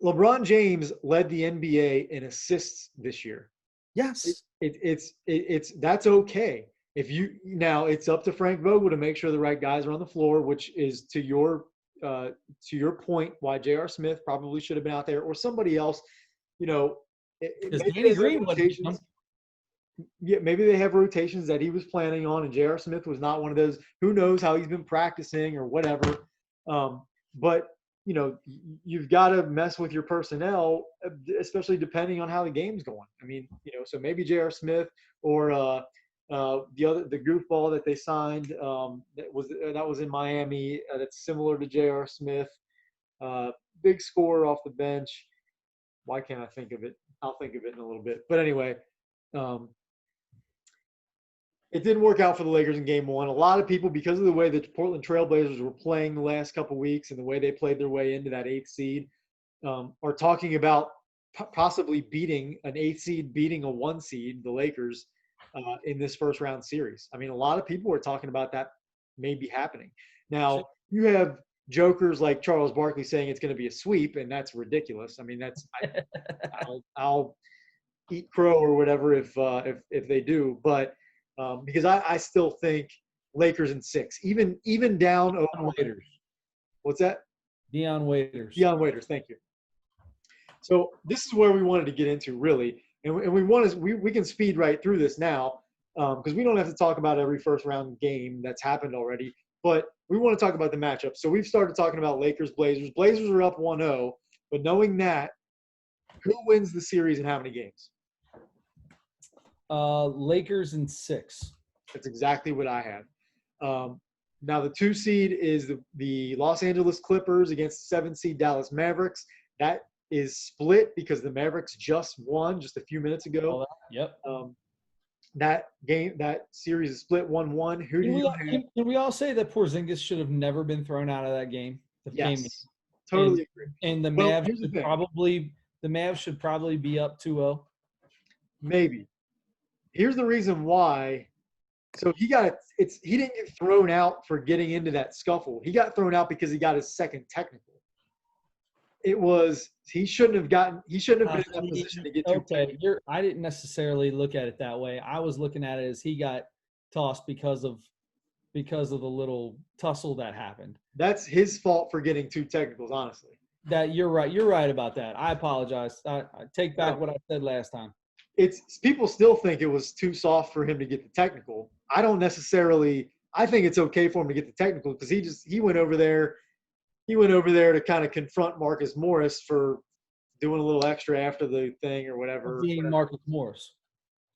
LeBron James led the NBA in assists this year. Yes. It's that's okay. Now it's up to Frank Vogel to make sure the right guys are on the floor, which is to your point why J.R. Smith probably should have been out there or somebody else. Danny Green wasn't. Yeah, maybe they have rotations that he was planning on, and J.R. Smith was not one of those. Who knows how he's been practicing or whatever. But you've got to mess with your personnel, especially depending on how the game's going. I mean, so maybe J.R. Smith or the goofball that they signed that was in Miami that's similar to J.R. Smith, big scorer off the bench. Why can't I think of it? I'll think of it in a little bit. But anyway. It didn't work out for the Lakers in game one. A lot of people, because of the way the Portland Trailblazers were playing the last couple of weeks and the way they played their way into that 8th seed, are talking about possibly beating an 8th seed, beating a 1 seed, the Lakers, in this first round series. I mean, a lot of people are talking about that maybe happening. Now, you have jokers like Charles Barkley saying it's going to be a sweep, and that's ridiculous. I mean, I'll eat crow or whatever if they do, but because I still think Lakers in 6, even down. Waiters. What's that? Dion Waiters. Dion Waiters. Thank you. So this is where we wanted to get into really, and we can speed right through this now because we don't have to talk about every first round game that's happened already, but we want to talk about the matchup. So we've started talking about Lakers Blazers. Blazers are up 1-0, but knowing that, who wins the series and how many games? Lakers in 6. That's exactly what I had. Now the 2 seed is the Los Angeles Clippers against the 7 seed Dallas Mavericks. That is split because the Mavericks just won just a few minutes ago. Yep. That series is split 1-1. Can we all say that Porzingis should have never been thrown out of that game? Yes, totally agree. And the Mavs should probably be up 2-0. Maybe. Here's the reason why. So he didn't get thrown out for getting into that scuffle. He got thrown out because he got his second technical. He shouldn't have been in that position to get two. I didn't necessarily look at it that way. I was looking at it as he got tossed because of the little tussle that happened. That's his fault for getting 2 technicals, honestly. That you're right. You're right about that. I apologize. I take back what I said last time. People still think it was too soft for him to get the technical. I don't necessarily. I think it's okay for him to get the technical because he went over there. He went over there to kind of confront Marcus Morris for doing a little extra after the thing or whatever. Being Marcus Morris.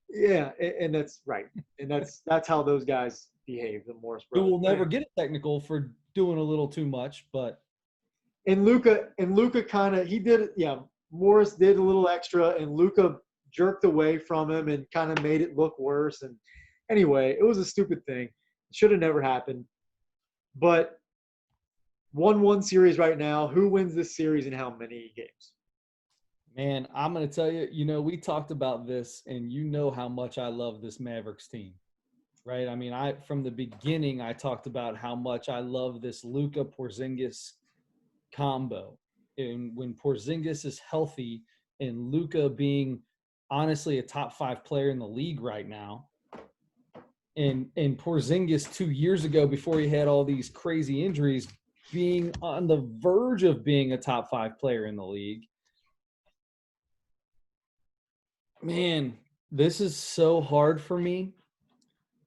Yeah, and that's right, and that's how those guys behave. The Morris brothers. Who will never get a technical for doing a little too much, but. And Luka kind of he did it. Yeah, Morris did a little extra, and Luka jerked away from him and kind of made it look worse. And anyway, it was a stupid thing. It should have never happened. But 1-1 series right now. Who wins this series and how many games? Man, I'm going to tell you, we talked about this, and you know how much I love this Mavericks team, right? I mean, from the beginning, I talked about how much I love this Luka Porzingis combo. And when Porzingis is healthy and Luka being honestly a top 5 player in the league right now, and Porzingis 2 years ago before he had all these crazy injuries being on the verge of being a top 5 player in the league. Man, this is so hard for me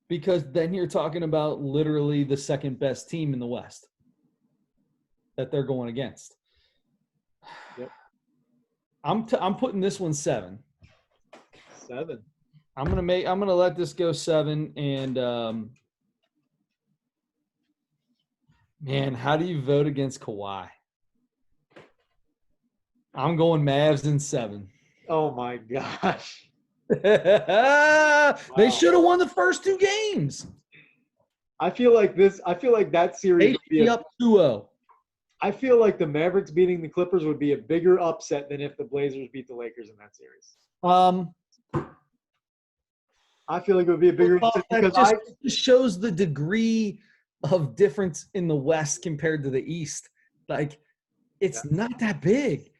because then you're talking about literally the second best team in the West that they're going against. Yep. I'm putting this one 7. 7. I'm gonna let this go 7. And man, how do you vote against Kawhi? I'm going Mavs in 7. Oh my gosh. They should have won the first 2 games. I feel like that series They would should be be up 2-0. I feel like the Mavericks beating the Clippers would be a bigger upset than if the Blazers beat the Lakers in that series. I feel like it would be a bigger upset because it just shows the degree of difference in the West compared to the East. Like, it's not that big.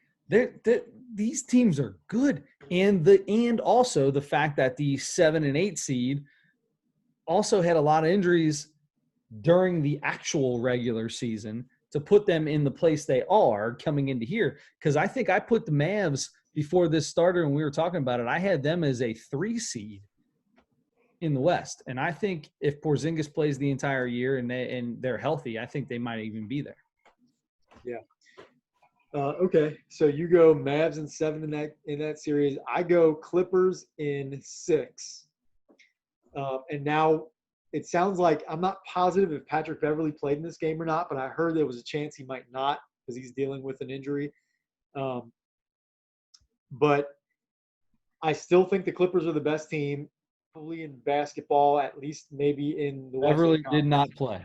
These teams are good, and also the fact that the 7 and 8 seed also had a lot of injuries during the actual regular season to put them in the place they are coming into here. Because I think I put the Mavs before this started and we were talking about it. I had them as a 3 seed in the West, and I think if Porzingis plays the entire year and they're healthy, I think they might even be there. Yeah. Okay, so you go Mavs in 7 in that series. I go Clippers in 6. And now it sounds like I'm not positive if Patrick Beverley played in this game or not, but I heard there was a chance he might not because he's dealing with an injury. But I still think the Clippers are the best team, probably in basketball, at least maybe in the Western Beverly Conference. did not play.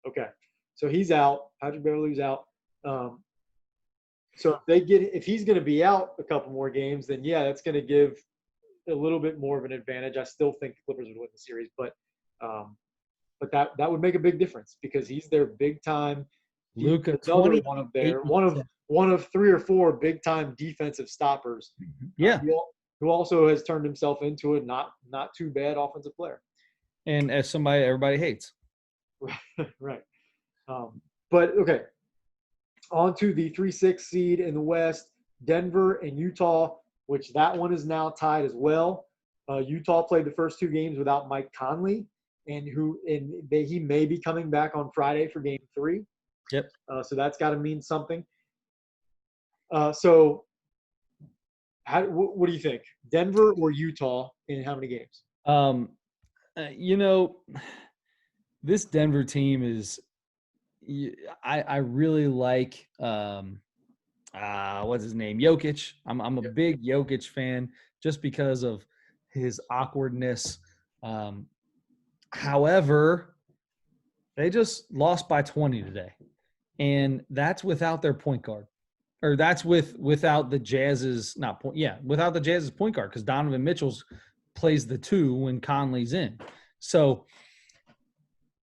Okay, so he's out. Patrick Beverley's out. So if he's going to be out a couple more games, then yeah, that's going to give a little bit more of an advantage. I still think the Clippers would win the series, but that would make a big difference because he's their big time. Luka, one of 3 or 4 big time defensive stoppers. Yeah, who also has turned himself into a not too bad offensive player. And as somebody everybody hates. Right. But okay. On to the 3-6 seed in the West, Denver and Utah, which that one is now tied as well. Utah played the first 2 games without Mike Conley, and he may be coming back on Friday for Game 3. Yep. So that's got to mean something. So, what do you think, Denver or Utah in how many games? This Denver team is. I really like what's his name, Jokic. I'm a big Jokic fan just because of his awkwardness. However, they just lost by 20 today, and that's without their point guard, or that's without the Jazz's without the Jazz's point guard because Donovan Mitchell's plays the 2 when Conley's in. So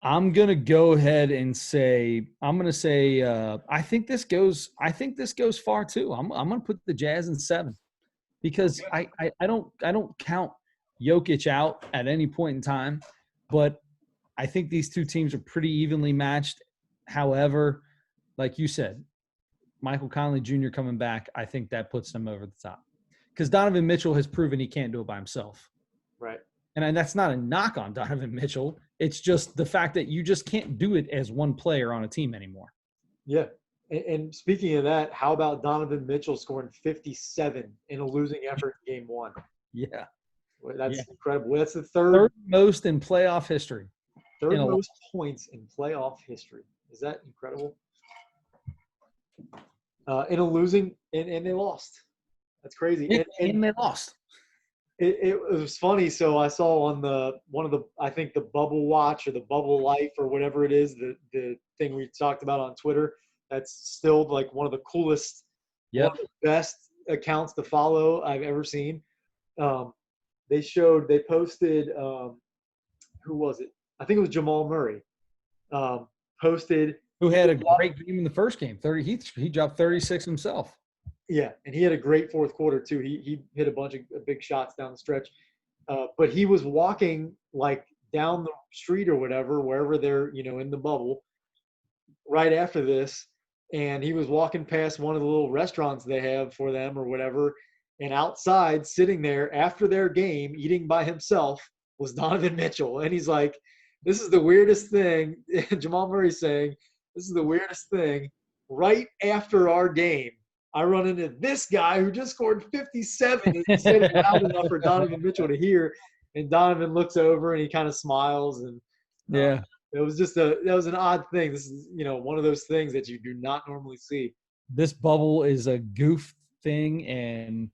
I'm gonna go ahead and say I think this goes far too. I'm gonna put the Jazz in 7 because I don't count Jokic out at any point in time, but I think these 2 teams are pretty evenly matched. However, like you said, Michael Conley Jr. coming back, I think that puts them over the top because Donovan Mitchell has proven he can't do it by himself. Right. And that's not a knock on Donovan Mitchell. It's just the fact that you just can't do it as one player on a team anymore. Yeah. And speaking of that, how about Donovan Mitchell scoring 57 in a losing effort in Game 1? Yeah. That's incredible. That's the third most in playoff history. Third most points in playoff history. Is that incredible? In a losing – and they lost. That's crazy. And they lost. It was funny. So I saw on I think the Bubble Watch or the Bubble Life or whatever it is, the thing we talked about on Twitter, that's still like one of the coolest, one of the best accounts to follow I've ever seen. They posted who was it? I think it was Jamal Murray. Posted. Who He had was a great game in the first game. 30. He dropped 36 himself. Yeah, and he had a great fourth quarter too. He hit a bunch of big shots down the stretch. But he was walking like down the street or whatever, wherever they're in the bubble, right after this, and he was walking past one of the little restaurants they have for them or whatever, and outside, sitting there after their game, eating by himself, was Donovan Mitchell, and he's like, "This is the weirdest thing." Jamal Murray saying, "This is the weirdest thing." Right after our game, I run into this guy who just scored 57 and he said it loud enough for Donovan Mitchell to hear. And Donovan looks over and he kind of smiles. And Yeah. it was that was an odd thing. This is, one of those things that you do not normally see. This bubble is a goof thing, and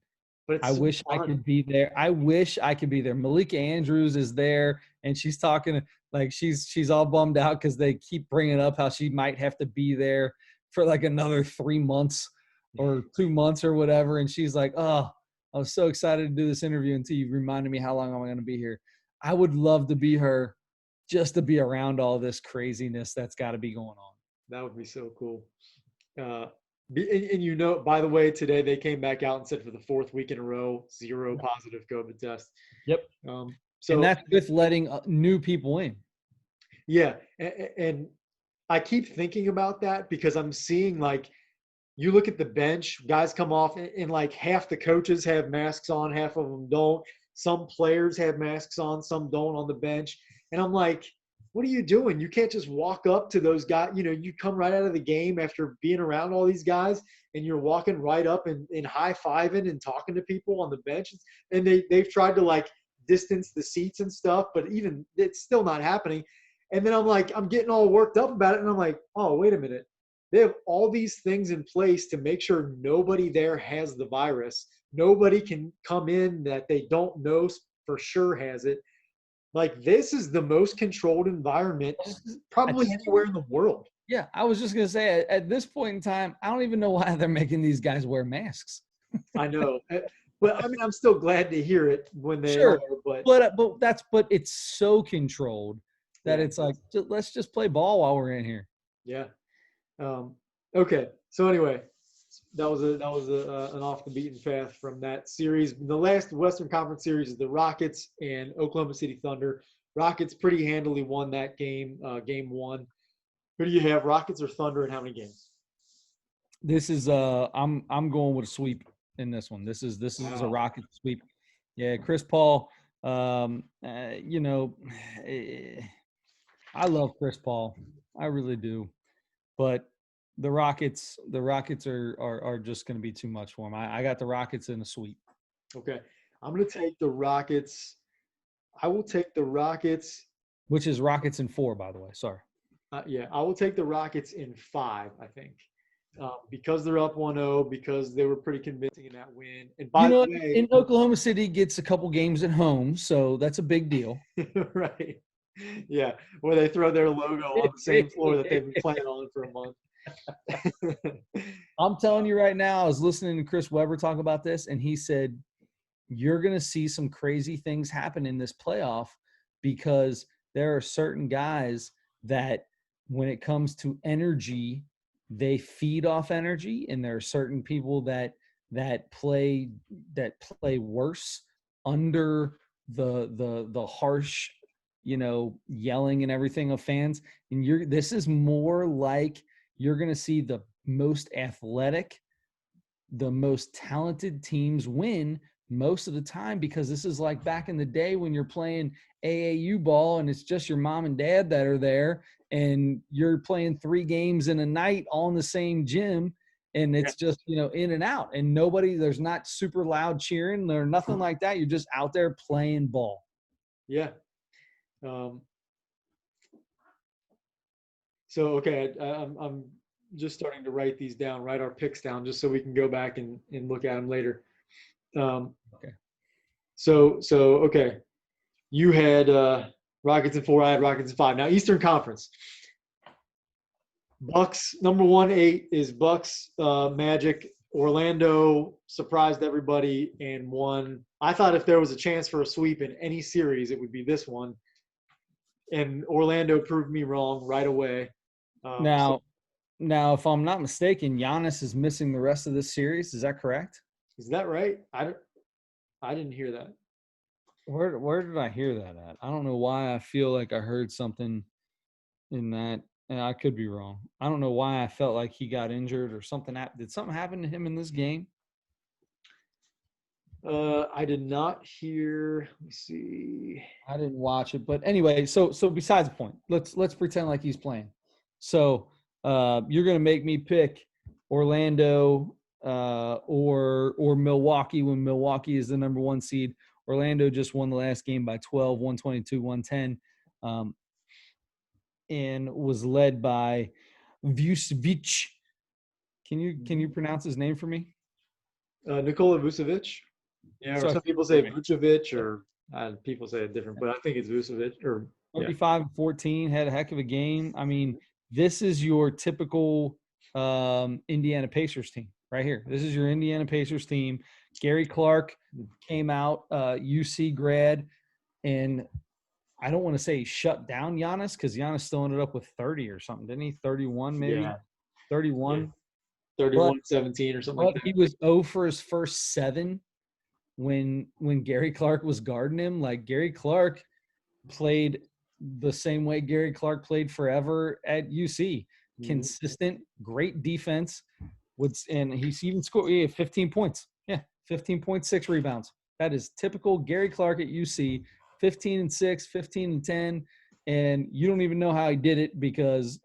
But it's I wish I could be there. I wish I could be there. Malika Andrews is there, and she's talking like she's all bummed out because they keep bringing up how she might have to be there for like another 3 months or 2 months or whatever. And she's like, "Oh, I was so excited to do this interview until you reminded me how long I'm going to be here." I would love to be her, just to be around all this craziness that's got to be going on. That would be so cool. And by the way, today they came back out and said for the fourth week in a row, 0 positive COVID tests. Yep. So and that's with letting new people in. Yeah, and I keep thinking about that because I'm seeing like you look at the bench, guys come off, and like half the coaches have masks on, half of them don't. Some players have masks on, some don't on the bench. And I'm like, what are you doing? You can't just walk up to those guys. You come right out of the game after being around all these guys, and you're walking right up and high-fiving and talking to people on the bench. And they've tried to like distance the seats and stuff, but even it's still not happening. And then I'm getting all worked up about it, and I'm like, oh, wait a minute. They have all these things in place to make sure nobody there has the virus. Nobody can come in that they don't know for sure has it. Like, this is the most controlled environment probably anywhere in the world. Yeah, I was just going to say, at this point in time, I don't even know why they're making these guys wear masks. I know. But, I mean, I'm still glad to hear it when they Sure, are. But it's so controlled that it's like, let's just play ball while we're in here. Yeah. Okay. So anyway, that was an off the beaten path from that series. The last Western Conference series is the Rockets and Oklahoma City Thunder. Rockets pretty handily won that game, game one. Who do you have, Rockets or Thunder, and how many games? This is I'm going with a sweep in this one. This is a Rockets sweep. Yeah, Chris Paul. I love Chris Paul. I really do. But the Rockets are just going to be too much for him. I got the Rockets in a sweep. Okay. I'm going to take the Rockets. I will take the Rockets. Which is Rockets in 4, by the way. Sorry. I will take the Rockets in 5, I think. Because they're up 1-0, because they were pretty convincing in that win. And by the way, in Oklahoma City gets a couple games at home, so that's a big deal. Right. Yeah, where they throw their logo on the same floor that they've been playing on for a month. I'm telling you right now, I was listening to Chris Webber talk about this, and he said, you're going to see some crazy things happen in this playoff because there are certain guys that when it comes to energy, they feed off energy, and there are certain people that play worse under the harsh, yelling and everything of fans. And this is more like you're going to see the most athletic, the most talented teams win most of the time, because this is like back in the day when you're playing AAU ball and it's just your mom and dad that are there and you're playing 3 games in a night all in the same gym, and it's just, in and out, and there's not super loud cheering or nothing like that. You're just out there playing ball. Yeah. So, okay, I'm just starting to write our picks down, just so we can go back and look at them later. Okay. So okay, you had Rockets in 4. I had Rockets in 5. Now Eastern Conference. Bucks number 1-8 is Bucks Magic. Orlando surprised everybody and won. I thought if there was a chance for a sweep in any series, it would be this one. and Orlando proved me wrong right away. So Now, if I'm not mistaken, Giannis is missing the rest of this series. Is that correct? is that right? I didn't hear that. Where did I hear that at? I don't know why I feel like I heard something in that, and I could be wrong. I don't know why I felt like he got injured or something. Did something happen to him in this game? I did not hear. Let me see. I didn't watch it, but anyway. So besides the point, let's pretend like he's playing. So you're gonna make me pick Orlando or Milwaukee when Milwaukee is the number 1 seed. Orlando just won the last game by 12, 122, 110, and was led by Vucevic. Can you pronounce his name for me? Nikola Vucevic. Yeah, or So some people say Vucevic, or people say it different, but I think it's Vucevic. Or 35 and 14, had a heck of a game. I mean, this is your typical Indiana Pacers team right here. This is your Indiana Pacers team. Gary Clark came out, UC grad, and I don't want to say he shut down Giannis because Giannis still ended up with 30 or something, didn't he? 31 maybe? Yeah. 31. Yeah. 31-17 or something like But that. he was 0 for his first 7 when Gary Clark was guarding him. Like, Gary Clark played the same way Gary Clark played forever at UC. Consistent, great defense. And he's even scored 15 points. Yeah, 15.6 rebounds. That is typical Gary Clark at UC. 15 and 6, 15 and 10, and you don't even know how he did it because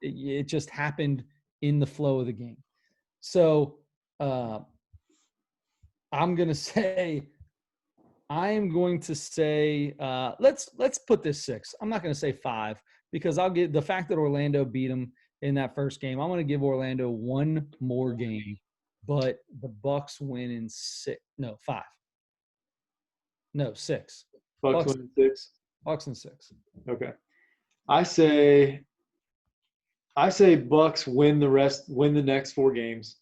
it just happened in the flow of the game. So I'm going to say let's put this 6. I'm not going to say 5 because I'll get the fact that Orlando beat them in that first game. I'm going to give Orlando 1 more game, but the Bucks win in 6. No, 5. No, 6. Bucks win 6. Bucks and 6. Okay. I say Bucks win the next 4 games.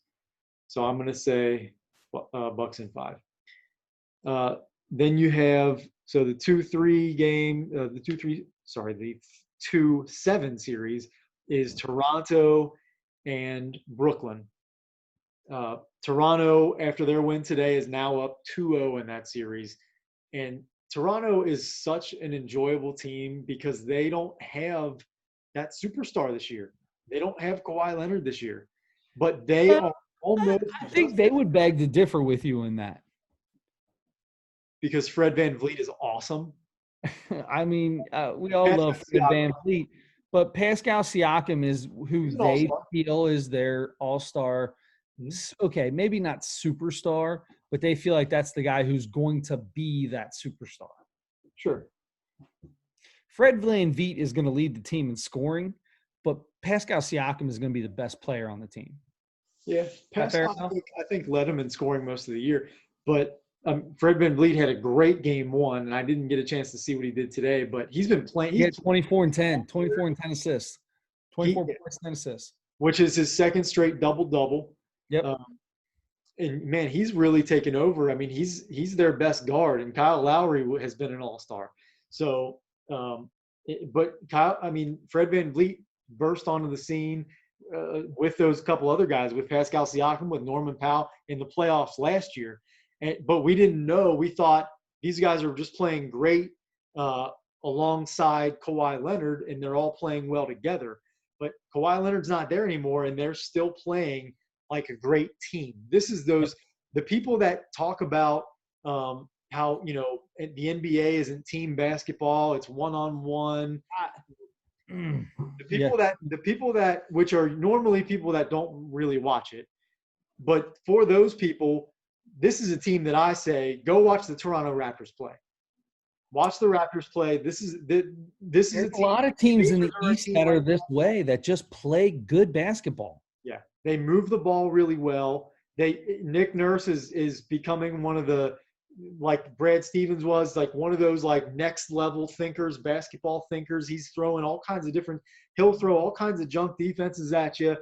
So I'm going to say Bucks in 5. Then you have the 2-3 game, the 2-7 series is Toronto and Brooklyn. Toronto, after their win today, is now up 2-0 in that series. And Toronto is such an enjoyable team because they don't have that superstar this year. They don't have Kawhi Leonard this year. But they are almost – I think they would beg to differ with you in that. Because Fred VanVleet is awesome. I mean, we all love Fred VanVleet, but Pascal Siakam is who they feel is their all-star. Okay, maybe not superstar, but they feel like that's the guy who's going to be that superstar. Sure. Fred VanVleet is going to lead the team in scoring, but Pascal Siakam is going to be the best player on the team. Yeah, Pascal, I think led him in scoring most of the year, but Fred VanVleet had a great game 1, and I didn't get a chance to see what he did today, but he's been playing. He had 24 and 10 assists. 24 points, 10 assists. Which is his second straight double-double. Yep. And, man, he's really taken over. I mean, he's their best guard, and Kyle Lowry has been an all-star. So, but Fred VanVleet burst onto the scene with those couple other guys, with Pascal Siakam, with Norman Powell in the playoffs last year. But we didn't know. We thought these guys are just playing great alongside Kawhi Leonard, and they're all playing well together. But Kawhi Leonard's not there anymore, and they're still playing like a great team. This is the people that talk about how, the NBA isn't team basketball, it's one-on-one. The people that which are normally people that don't really watch it. But for those people, this is a team that I say, go watch the Toronto Raptors play. Watch the Raptors play. This is a lot of teams in the East that are this way, that just play good basketball. Yeah, they move the ball really well. Nick Nurse is becoming one of the, like Brad Stevens was, like one of those like next level thinkers, basketball thinkers. He's throwing all kinds of different. He'll throw all kinds of junk defenses at you.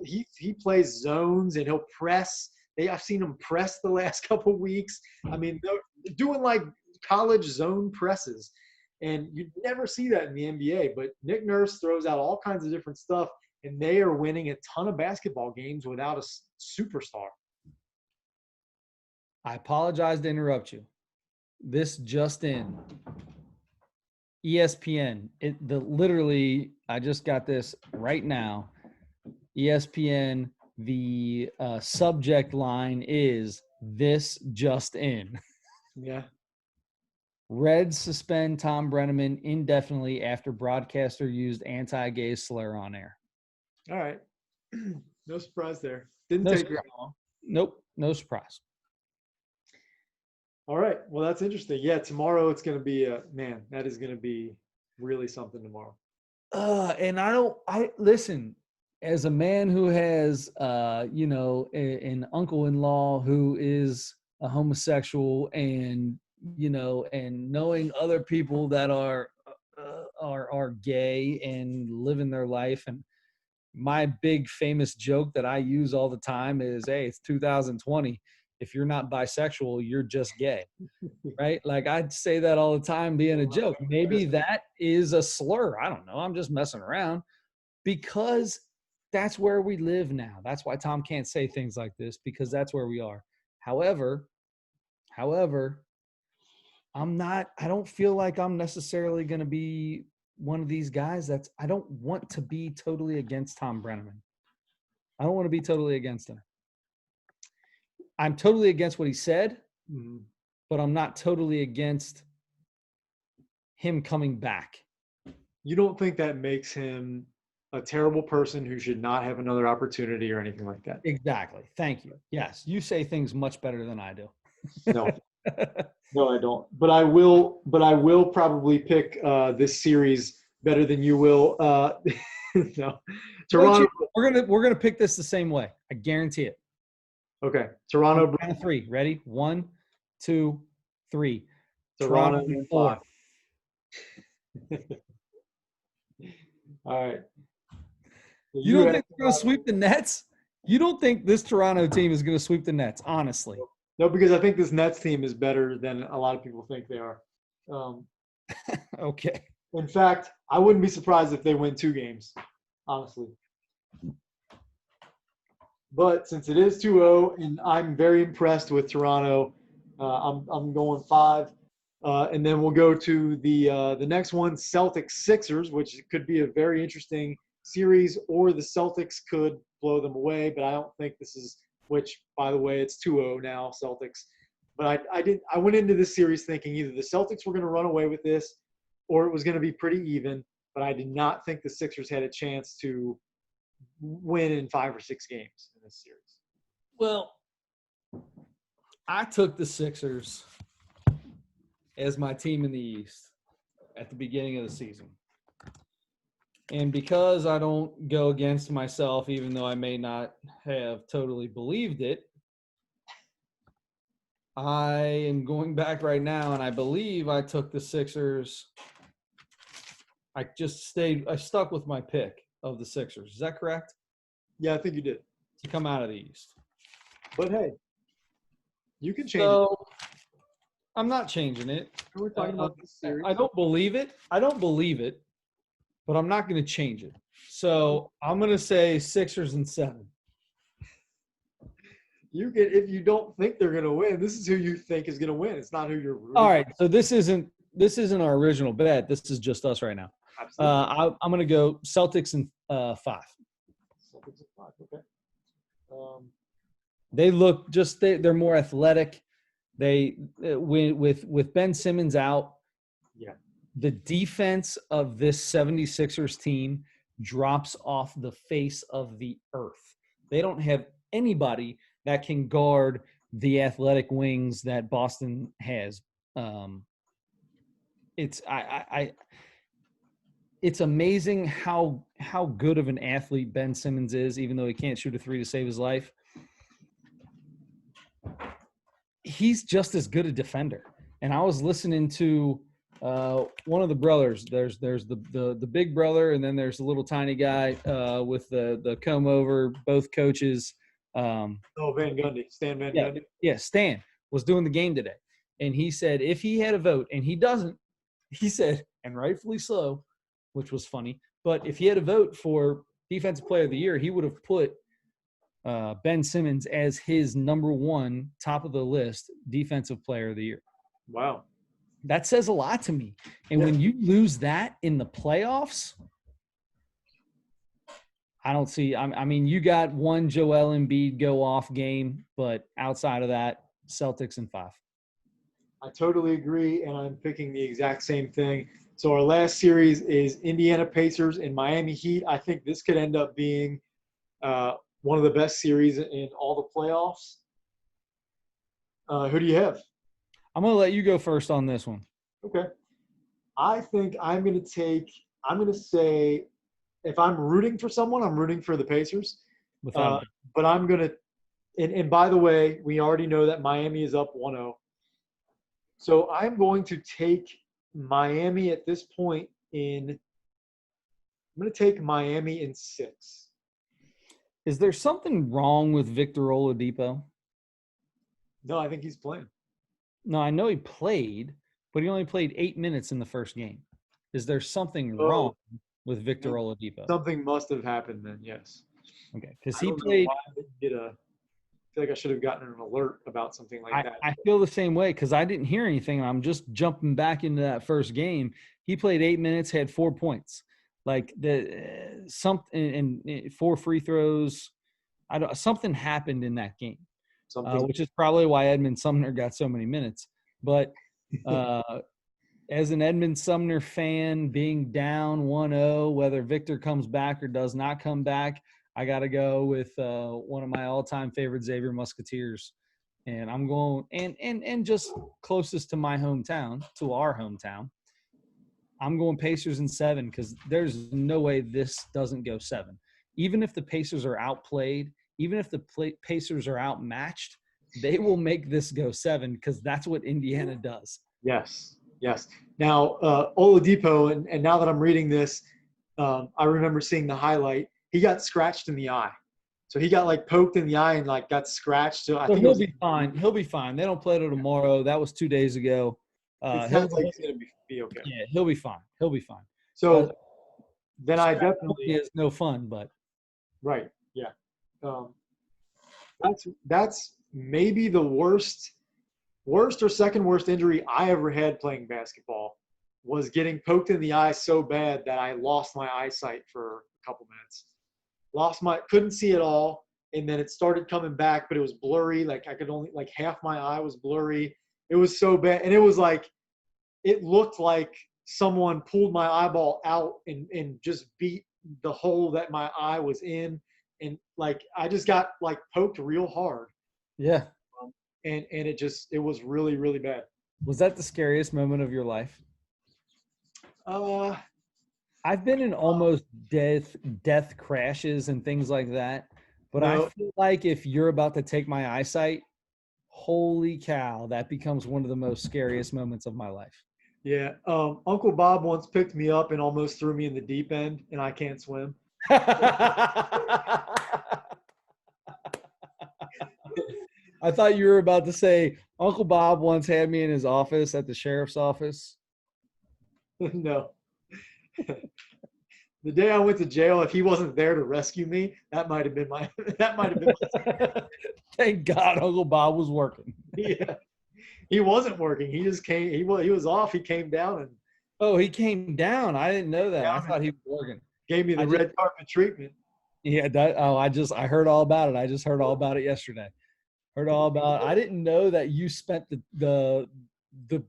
He plays zones and he'll press. I've seen him press the last couple of weeks. I mean, they're doing like college zone presses. And you never see that in the NBA. But Nick Nurse throws out all kinds of different stuff, and they are winning a ton of basketball games without a superstar. I apologize to interrupt you. This just in. ESPN. Literally, I just got this right now. ESPN, the subject line is "This just in." Yeah. Reds suspend Thom Brennaman indefinitely after broadcaster used anti-gay slur on air. All right. No surprise there. Didn't No take surprise. very long. Nope, no surprise. All right. Well, that's interesting. Yeah, tomorrow it's going to be that is going to be really something tomorrow. And I listen, as a man who has, an uncle-in-law who is a homosexual, and, and knowing other people that are gay and living their life. And my big famous joke that I use all the time is, hey, it's 2020. If you're not bisexual, you're just gay. Right? Like, I'd say that all the time being a joke. Maybe that is a slur. I don't know. I'm just messing around, because that's where we live now. That's why Tom can't say things like this, because that's where we are. However, I don't feel like I'm necessarily going to be one of these guys I don't want to be totally against Thom Brennaman. I don't want to be totally against him. I'm totally against what he said, but I'm not totally against him coming back. You don't think that makes him a terrible person who should not have another opportunity or anything like that? Exactly. Thank you. Yes. You say things much better than I do. No. No, I don't. But I will probably pick this series better than you will. No. Toronto. We're gonna pick this the same way. I guarantee it. Okay. Toronto. Count of three. Ready? 1, 2, 3. Toronto 4. All right. You don't think they're going to sweep the Nets? You don't think this Toronto team is going to sweep the Nets, honestly? No, because I think this Nets team is better than a lot of people think they are. Okay. In fact, I wouldn't be surprised if they win 2 games, honestly. But since it is 2-0, and I'm very impressed with Toronto, I'm going 5. And then we'll go to the next one, Celtics-Sixers, which could be a very interesting series, or the Celtics could blow them away. But I don't think this is, which, by the way, it's 2-0 now, Celtics. But I went into this series thinking either the Celtics were going to run away with this, or it was going to be pretty even. But I did not think the Sixers had a chance to win in 5 or 6 games in this series. Well, I took the Sixers as my team in the East at the beginning of the season. And because I don't go against myself, even though I may not have totally believed it, I am going back right now, and I believe I took the Sixers. I stuck with my pick of the Sixers. Is that correct? Yeah, I think you did. To come out of the East. But hey, you can change it. I'm not changing it. We're talking about this series. I don't believe it, but I'm not going to change it. So I'm going to say Sixers and 7. If you don't think they're going to win, this is who you think is going to win. It's not who you're rooting. All right. So this isn't our original bet. This is just us right now. Absolutely. I'm going to go Celtics and 5. Celtics and 5. Okay. They look they're more athletic. They with Ben Simmons out. Yeah. The defense of this 76ers team drops off the face of the earth. They don't have anybody that can guard the athletic wings that Boston has. It's amazing how good of an athlete Ben Simmons is, even though he can't shoot a 3 to save his life. He's just as good a defender. And I was listening to one of the brothers. There's the big brother, and then there's the little tiny guy with the comb over, both coaches. Van Gundy. Stan Van Gundy. Yeah, Stan was doing the game today. And he said if he had a vote, and he doesn't, he said and rightfully so, which was funny. But if he had a vote for Defensive Player of the Year, he would have put Ben Simmons as his number one, top of the list, Defensive Player of the Year. Wow. That says a lot to me. And when you lose that in the playoffs, I don't see. I mean, you got one Joel Embiid go off game, but outside of that, Celtics in 5. I totally agree, and I'm picking the exact same thing. So our last series is Indiana Pacers and Miami Heat. I think this could end up being one of the best series in all the playoffs. Who do you have? I'm going to let you go first on this one. Okay. I think I'm going to say, if I'm rooting for someone, I'm rooting for the Pacers. But I'm going to – and by the way, we already know that Miami is up 1-0. So I'm going to take Miami at this point I'm going to take Miami in 6. Is there something wrong with Victor Oladipo? No, I think he's playing. No, I know he played, but he only played 8 minutes in the first game. Is there something wrong with Victor Oladipo? Something must have happened then, yes. Okay, because he played – I feel like I should have gotten an alert about something like that. I feel the same way because I didn't hear anything. And I'm just jumping back into that first game. He played 8 minutes, had 4 points, like something and 4 free throws. Something happened in that game, which is probably why Edmund Sumner got so many minutes. But as an Edmund Sumner fan, being down 1-0, whether Victor comes back or does not come back, I got to go with one of my all-time favorite Xavier Musketeers. And I'm going and just closest to my hometown, to our hometown. I'm going Pacers in 7 because there's no way this doesn't go 7. Even if the Pacers are outplayed, even if the Pacers are outmatched, they will make this go 7 because that's what Indiana does. Yes. Now, Oladipo, and now that I'm reading this, I remember seeing the highlight. He got scratched in the eye. So he got poked in the eye and got scratched. So I think he'll be fine. He'll be fine. They don't play till tomorrow. That was 2 days ago. It sounds like he's going to be okay. Yeah, he'll be fine. So then I definitely is no fun, but right. Yeah. That's maybe the worst or second worst injury I ever had playing basketball was getting poked in the eye so bad that I lost my eyesight for a couple minutes. Couldn't see at all, and then it started coming back, but it was blurry. I could only half my eye was blurry. It was so bad, and it looked like someone pulled my eyeball out and just beat the hole that my eye was in, and I just got poked real hard. Yeah. And it was really, really bad. Was that the scariest moment of your life? I've been in almost death crashes and things like that. But I feel like if you're about to take my eyesight, holy cow, that becomes one of the most scariest moments of my life. Yeah. Uncle Bob once picked me up and almost threw me in the deep end, and I can't swim. I thought you were about to say Uncle Bob once had me in his office at the sheriff's office. No. The day I went to jail, if he wasn't there to rescue me, that might have been my Thank God Uncle Bob was working. Yeah. He wasn't working. He just came. He was off. He came down and. He came down. I didn't know that. I thought he was working. Gave me the red carpet treatment. Yeah. I heard all about it. I just heard all about it yesterday. I didn't know that you spent the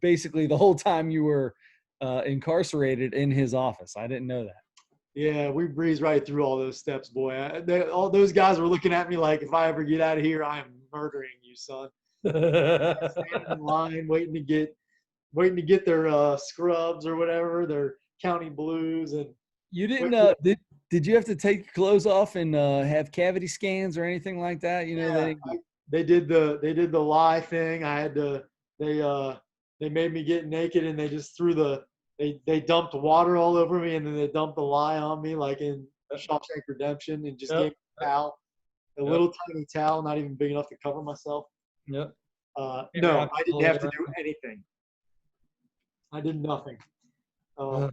basically the whole time you were incarcerated in his office. I didn't know that. Yeah, we breezed right through all those steps, boy. All those guys were looking at me like, if I ever get out of here, I am murdering you, son. Standing in line, waiting to get their scrubs or whatever, their county blues, and you didn't. Did you have to take your clothes off and have cavity scans or anything like that? They did the lie thing. I had to. They made me get naked, and they just they dumped water all over me, and then they dumped the lie on me like in Shawshank Redemption, and just gave me a towel, a little tiny towel, not even big enough to cover myself. Yep. No, I didn't have to do anything. I did nothing. Um,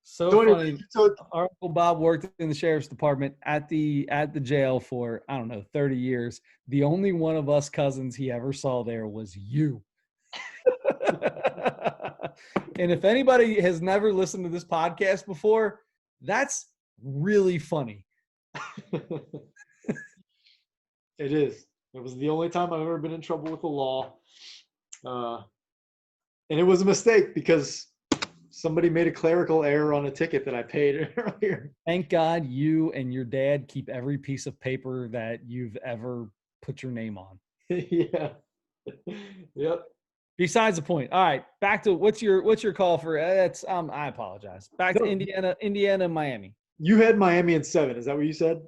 So so anyway, funny. so Our Uncle Bob worked in the sheriff's department at the jail for, I don't know, 30 years. The only one of us cousins he ever saw there was you. And if anybody has never listened to this podcast before, that's really funny. it is. It was the only time I've ever been in trouble with the law. And it was a mistake because somebody made a clerical error on a ticket that I paid earlier. Thank God you and your dad keep every piece of paper that you've ever put your name on. Yeah. Yep. Besides the point. All right, back to what's your call for? That's I apologize. Back to No, Indiana, Miami. you had Miami in 7. Is that what you said?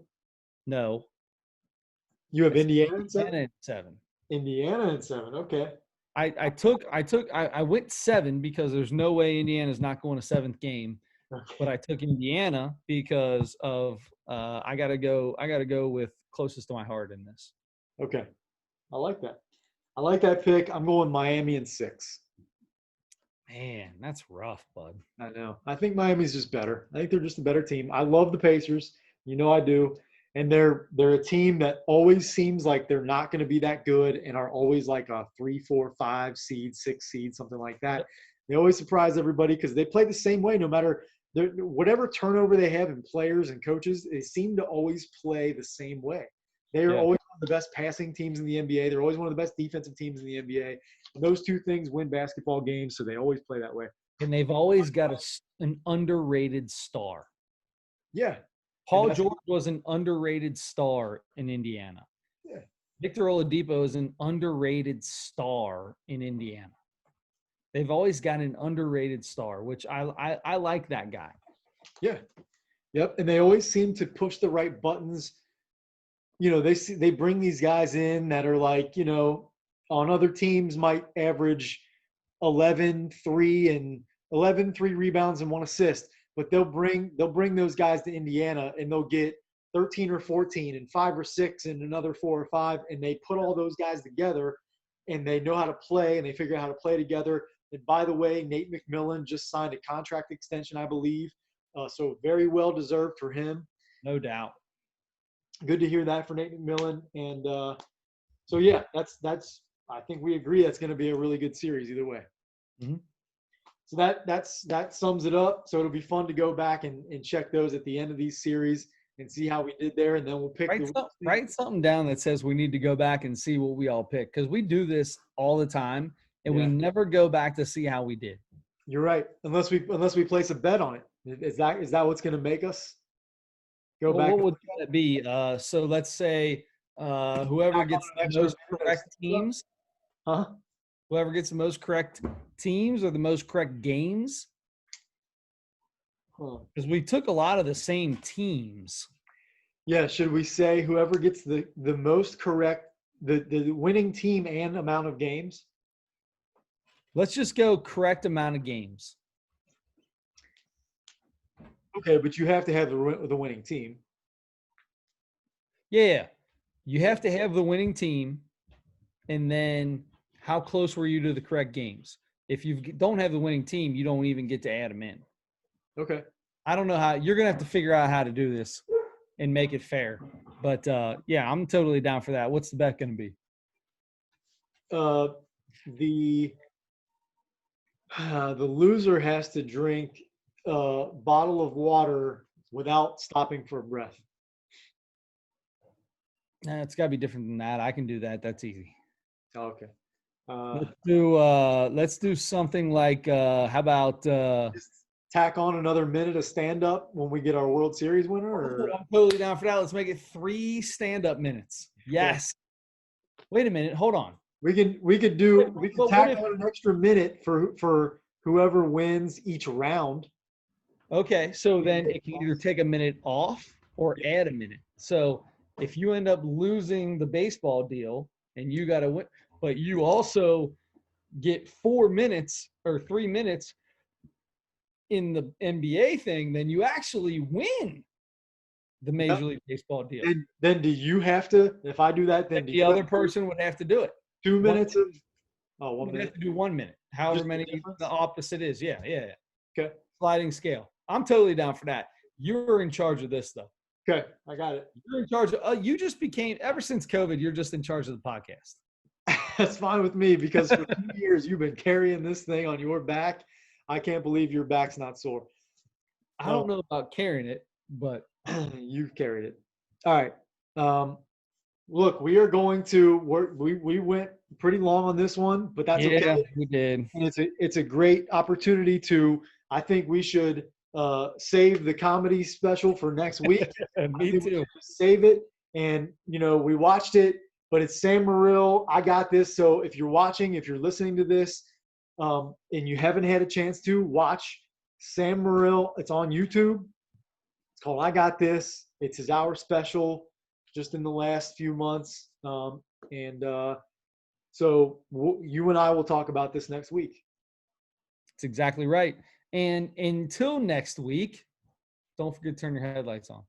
No, You have it's Indiana in 7? Indiana at 7. Indiana in 7. Okay. I went 7 because there's no way Indiana's not going to 7th game, Okay. but I took Indiana because of I gotta go with closest to my heart in this. Okay. I like that. I like that pick. I'm going Miami in 6. Man, that's rough, bud. I know. I think Miami's just better. I think they're just a better team. I love the Pacers. You know I do. And they're a team that always seems like they're not going to be that good and are always like a 3, 4, 5 seed, 6 seed, something like that. They always surprise everybody because they play the same way no matter whatever turnover they have in players and coaches. They seem to always play the same way. They are always one of the best passing teams in the NBA. They're always one of the best defensive teams in the NBA. And those two things win basketball games, so they always play that way. And they've always got an underrated star. Yeah. Paul George was an underrated star in Indiana. Yeah. Victor Oladipo is an underrated star in Indiana. They've always got an underrated star, which I like that guy. Yeah. Yep. And they always seem to push the right buttons. You know, they bring these guys in that are like, you know, on other teams might average 11, 3 rebounds and 1 assist. But they'll bring those guys to Indiana and they'll get 13 or 14 and 5 or 6 and another 4 or 5, and they put all those guys together and they know how to play and they figure out how to play together. And by the way, Nate McMillan just signed a contract extension, I believe, so very well deserved for him. No doubt. Good to hear that for Nate McMillan. And so yeah, that's I think we agree that's going to be a really good series either way. Mm-hmm. So that sums it up. So it'll be fun to go back and check those at the end of these series and see how we did there, and then we'll pick. Write something down that says we need to go back and see what we all picked, because we do this all the time and we never go back to see how we did. You're right, unless we place a bet on it. Is that what's going to make us go back? What would that be? So let's say whoever gets the most correct teams. Huh? Whoever gets the most correct teams or the most correct games. Because we took a lot of the same teams. Yeah, should we say whoever gets the most correct, the winning team and amount of games? Let's just go correct amount of games. Okay, but you have to have the winning team. Yeah, you have to have the winning team, and then how close were you to the correct games? If you don't have the winning team, you don't even get to add them in. Okay. I don't know how – you're going to have to figure out how to do this and make it fair. But, yeah, I'm totally down for that. What's the bet going to be? The loser has to drink a bottle of water without stopping for breath. It's got to be different than that. I can do that. That's easy. Okay. Let's do something like how about just tack on another minute of stand up when we get our World Series winner? Or? I'm totally down for that. Let's make it 3 stand-up minutes. Yes. Okay. Wait a minute. Hold on. We can tack on an extra minute for whoever wins each round. Okay, so then it can either take a minute off or add a minute. So if you end up losing the baseball deal and you got to win, but you also get 4 minutes or 3 minutes in the NBA thing, then you actually win the Major League Baseball deal. And then do you have to, if I do that, then the other person would have to do it. 2 minutes of 1 minute. minute. Have to do 1 minute, however Just many the opposite is. Yeah. Okay. sliding scale. I'm totally down for that. You're in charge of this, though. Okay, I got it. You're in charge of. You just became ever since COVID. You're just in charge of the podcast. That's fine with me because for 2 years you've been carrying this thing on your back. I can't believe your back's not sore. I don't know about carrying it, but You've carried it. All right. Look, we are going to work. We went pretty long on this one, but that's okay. yeah, we did. And it's a great opportunity to. I think we should save the comedy special for next week. Me too. Save it, and we watched it, but it's Sam Morril. I got this. So if you're watching, if you're listening to this, and you haven't had a chance to watch Sam Morril, it's on YouTube. It's called I Got This. It's his hour special just in the last few months. So you and I will talk about this next week. That's exactly right. And until next week, don't forget to turn your headlights on.